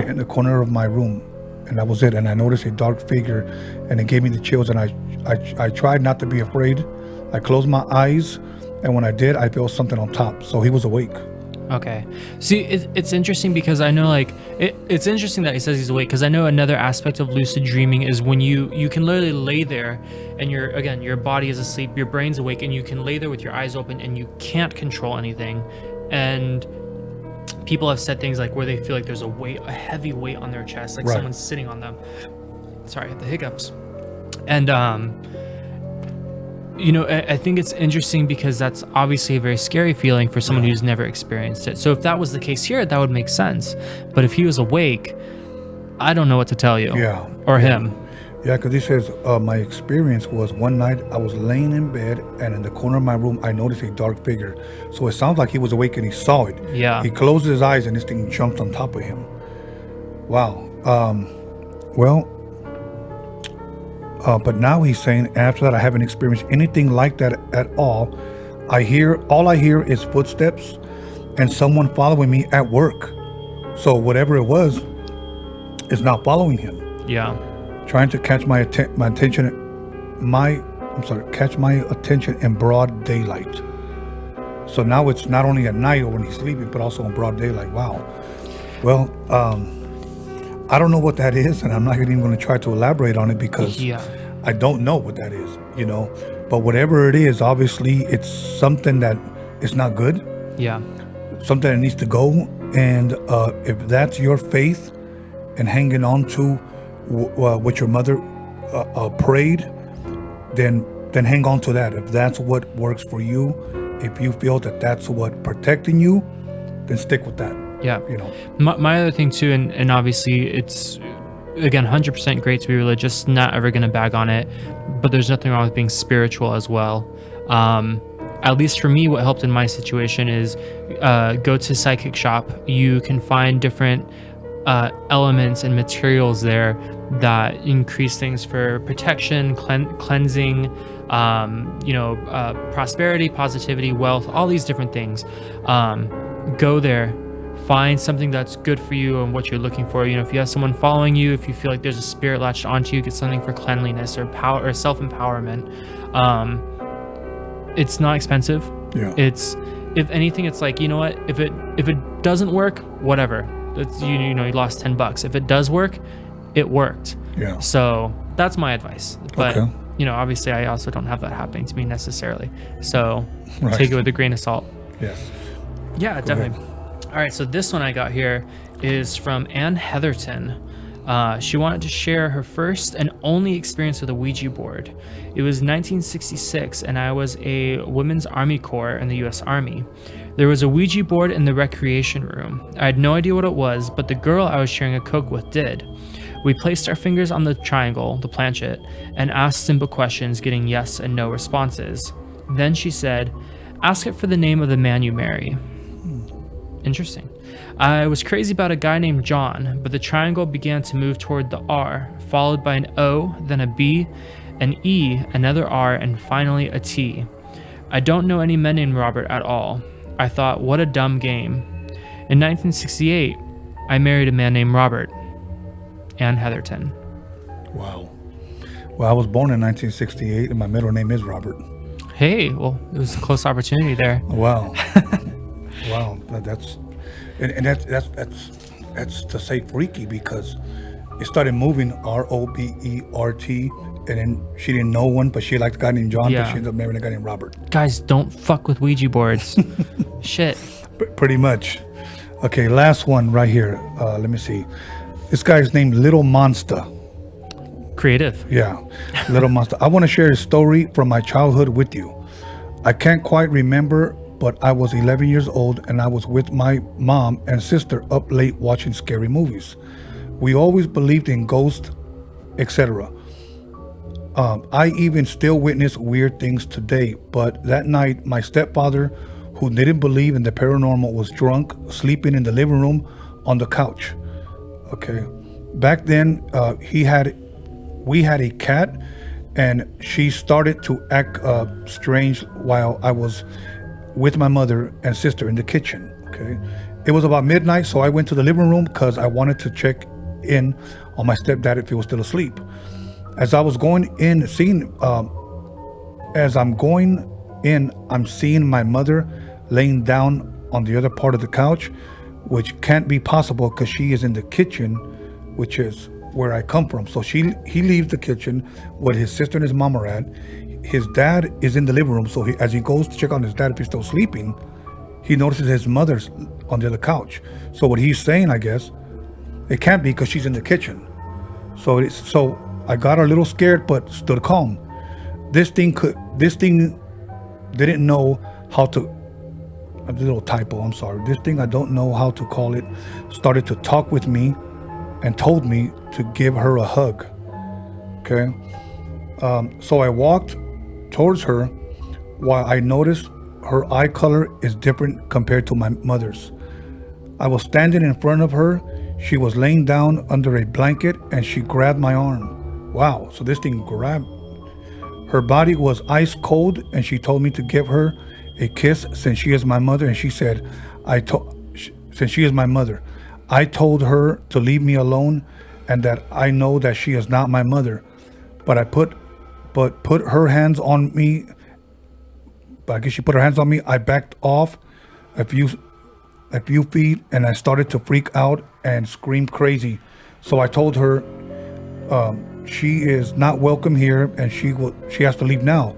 in the corner of my room, and that was it. And I noticed a dark figure, and it gave me the chills. And I tried not to be afraid. I closed my eyes, and when I did, I felt something on top. So he was awake. Okay. See, it's interesting because I know, like, it's interesting that he says he's awake, because I know another aspect of lucid dreaming is when you can literally lay there and your body is asleep, your brain's awake, and you can lay there with your eyes open and you can't control anything. And people have said things like where they feel like there's a heavy weight on their chest, like someone's sitting on them. Sorry, I had the hiccups. And I think it's interesting because that's obviously a very scary feeling for someone who's never experienced it. So if that was the case here, that would make sense. But if he was awake, I don't know what to tell you. Yeah. Or him. Yeah, because he says, my experience was one night I was laying in bed, and in the corner of my room, I noticed a dark figure. So it sounds like he was awake and he saw it. Yeah. He closed his eyes and this thing jumped on top of him. Wow. But now he's saying, after that, I haven't experienced anything like that at all. All I hear is footsteps and someone following me at work. So whatever it was is not following him. Yeah. Trying to catch my attention in broad daylight. So now it's not only at night or when he's sleeping, but also in broad daylight. Wow. Well, I don't know what that is, and I'm not even going to try to elaborate on it because I don't know what that is, But whatever it is, obviously, it's something that is not good. Yeah. Something that needs to go. And if that's your faith and hanging on to what your mother prayed, then hang on to that. If that's what works for you, if you feel that that's what protecting you, then stick with that. Yeah. My other thing too, and obviously it's, again, 100% great to be religious, not ever going to bag on it, but there's nothing wrong with being spiritual as well. At least for me, what helped in my situation is go to Psychic Shop. You can find different elements and materials there that increase things for protection, cleansing, prosperity, positivity, wealth, all these different things. Go there, find something that's good for you and what you're looking for. If you have someone following you, if you feel like there's a spirit latched onto you, get something for cleanliness or power or self-empowerment. It's not expensive. Yeah. It's, if anything, it's like, you know what, if it doesn't work, whatever. It's, you lost $10. If it does work, it worked. Yeah. So that's my advice. But obviously I also don't have that happening to me necessarily. So take it with a grain of salt. Yes. Yeah, definitely. All right, so this one I got here is from Ann Heatherton. She wanted to share her first and only experience with a Ouija board. It was 1966, and I was a Women's Army Corps in the U.S. Army. There was a Ouija board in the recreation room. I had no idea what it was, but the girl I was sharing a Coke with did. We placed our fingers on the triangle, the planchette, and asked simple questions, getting yes and no responses. Then she said, "Ask it for the name of the man you marry." Interesting. I was crazy about a guy named John, but the triangle began to move toward the R, followed by an O, then a B, an E, another R, and finally a T. I don't know any men named Robert at all. I thought, what a dumb game. In 1968, I married a man named Robert. Ann Heatherton. Wow. Well, I was born in 1968, and my middle name is Robert. Hey, well, it was a close opportunity there. Wow. Wow. That's to say freaky, because it started moving Robert, and then she didn't know one, but she liked a guy named John, but she ended up marrying a guy named Robert. Guys, don't fuck with Ouija boards. Shit. Pretty much. Okay, last one right here. Let me see. This guy's named Little Monster. Creative. Yeah, Little Monster. I want to share a story from my childhood with you. I can't quite remember, but I was 11 years old and I was with my mom and sister up late watching scary movies. We always believed in ghosts, etc. I even still witness weird things today, but that night my stepfather, who didn't believe in the paranormal, was drunk, sleeping in the living room on the couch. Okay. Back then, we had a cat, and she started to act strange while I was with my mother and sister in the kitchen. Okay. It was about midnight, so I went to the living room because I wanted to check in on my stepdad if he was still asleep. As I was going in, I'm seeing my mother laying down on the other part of the couch, which can't be possible because she is in the kitchen, which is where I come from. So he leaves the kitchen where his sister and his mom are at. His dad is in the living room, so as he goes to check on his dad if he's still sleeping, he notices his mother's on the other couch. So what he's saying, I guess, it can't be because she's in the kitchen. So I got a little scared but stood calm. This thing didn't know how to, a little typo, I'm sorry. This thing, I don't know how to call it, started to talk with me and told me to give her a hug. Okay. So I walked towards her while I noticed her eye color is different compared to my mother's. I was standing in front of her. She was laying down under a blanket and she grabbed my arm. Wow. So this thing grabbed. Her body was ice cold and she told me to give her a kiss since she is my mother. And she said, since she is my mother, I told her to leave me alone and that I know that she is not my mother. But put her hands on me. But I guess she put her hands on me. I backed off a few feet and I started to freak out and scream crazy. So I told her she is not welcome here and she has to leave now.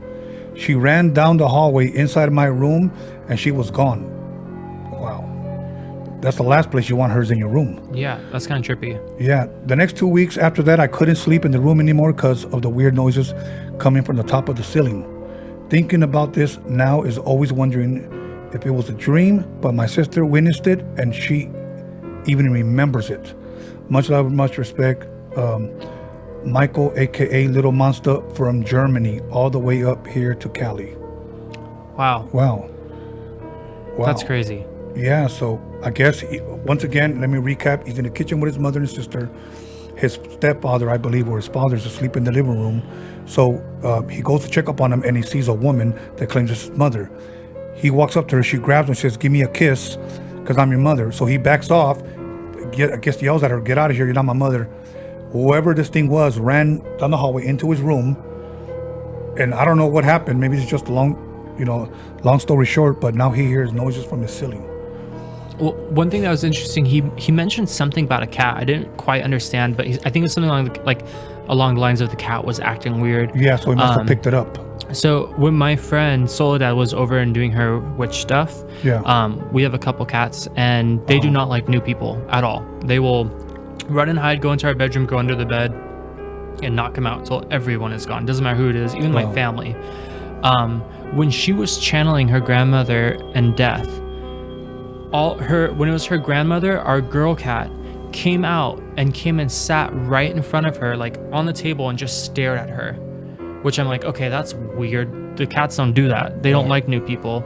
She ran down the hallway inside my room and she was gone. Wow. That's the last place you want her, is in your room. Yeah, that's kind of trippy. Yeah. The next 2 weeks after that, I couldn't sleep in the room anymore because of the weird noises coming from the top of the ceiling. Thinking about this now is always wondering if it was a dream, but my sister witnessed it and she even remembers it. Much love and much respect. Michael, aka Little Monster from Germany, all the way up here to Cali. Wow. That's crazy. Yeah, so I guess, once again, let me recap. He's in the kitchen with his mother and sister. His stepfather, I believe, or his father's asleep in the living room. So he goes to check up on him and he sees a woman that claims it's his mother. He walks up to her, she grabs him and says, give me a kiss because I'm your mother. So he backs off, I guess yells at her, get out of here, you're not my mother. Whoever this thing was ran down the hallway into his room. And I don't know what happened. Maybe it's just a long story short, but now he hears noises from the ceiling. Well, one thing that was interesting, he mentioned something about a cat. I didn't quite understand, but I think it was something along the lines of the cat was acting weird. Yeah, so he must have picked it up. So when my friend Soledad was over and doing her witch stuff, we have a couple cats and they do not like new people at all. They will run and hide, go into our bedroom, go under the bed, and not come out until everyone is gone. Doesn't matter who it is, even my family. When she was channeling her grandmother and death, when it was her grandmother, our girl cat came out and sat right in front of her, like on the table, and just stared at her, which I'm like, okay, that's weird. The cats don't do that. They don't like new people.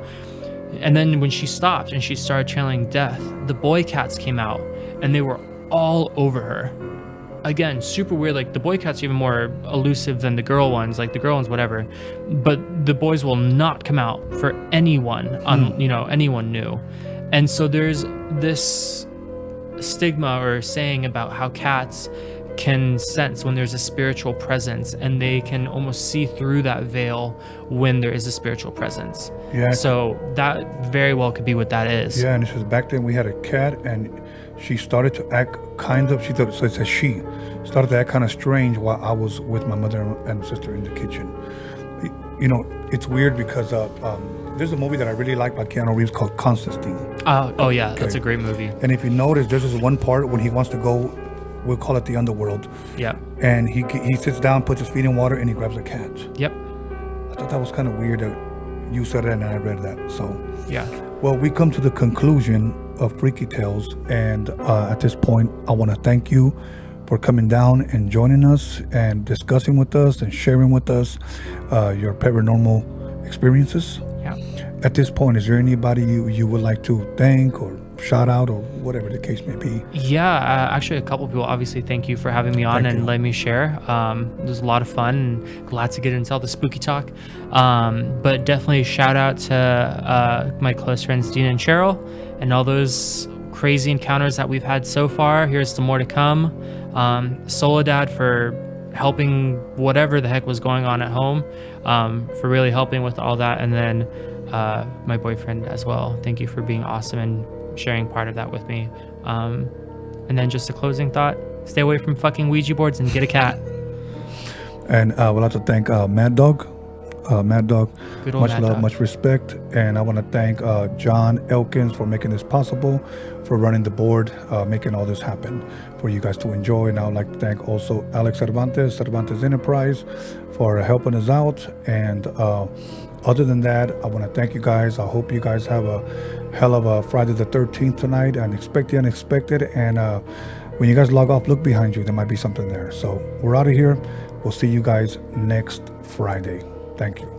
And then when she stopped and she started channeling death, the boy cats came out and they were all over her. Again, super weird. Like the boy cats are even more elusive than the girl ones. Like the girl ones, whatever. But the boys will not come out for anyone, anyone new. And so there's this stigma or saying about how cats can sense when there's a spiritual presence, and they can almost see through that veil when there is a spiritual presence. Yeah. So that very well could be what that is. Yeah, and it says back then we had a cat, and she started to act kind of. So it says she started to act kind of strange while I was with my mother and sister in the kitchen. You know, it's weird because there's a movie that I really like by Keanu Reeves called Constantine. Oh yeah, that's a great movie. And if you notice, there's this one part when he wants to go, we'll call it the underworld. Yeah. And he sits down, puts his feet in water, and he grabs a cat. Yep. I thought that was kind of weird that you said it and I read that. So yeah. Well, we come to the conclusion of Freaky Tales, and at this point, I want to thank you for coming down and joining us and discussing with us and sharing with us your paranormal experiences. Yeah. At this point, is there anybody you would like to thank or shout out or whatever the case may be? Yeah, actually a couple people. Obviously, thank you for having me on and letting me share. It was a lot of fun, and glad to get into all the spooky talk. But definitely shout out to my close friends Dina and Cheryl, and all those crazy encounters that we've had so far. Here's to more to come. Soledad for helping whatever the heck was going on at home, for really helping with all that. And then my boyfriend as well. Thank you for being awesome and sharing part of that with me. And then just a closing thought: stay away from fucking Ouija boards and get a cat. And we'd like to thank Mad Dog. Mad Dog, much Mad love, Dog. much respect. And I want to thank John Elkins for making this possible, for running the board, making all this happen for you guys to enjoy. And I would like to thank also Alex Cervantes Enterprise, for helping us out. And other than that, I want to thank you guys. I hope you guys have a hell of a Friday the 13th tonight, and expect the unexpected. And when you guys log off, look behind you. There might be something there. So we're out of here. We'll see you guys next Friday. Thank you.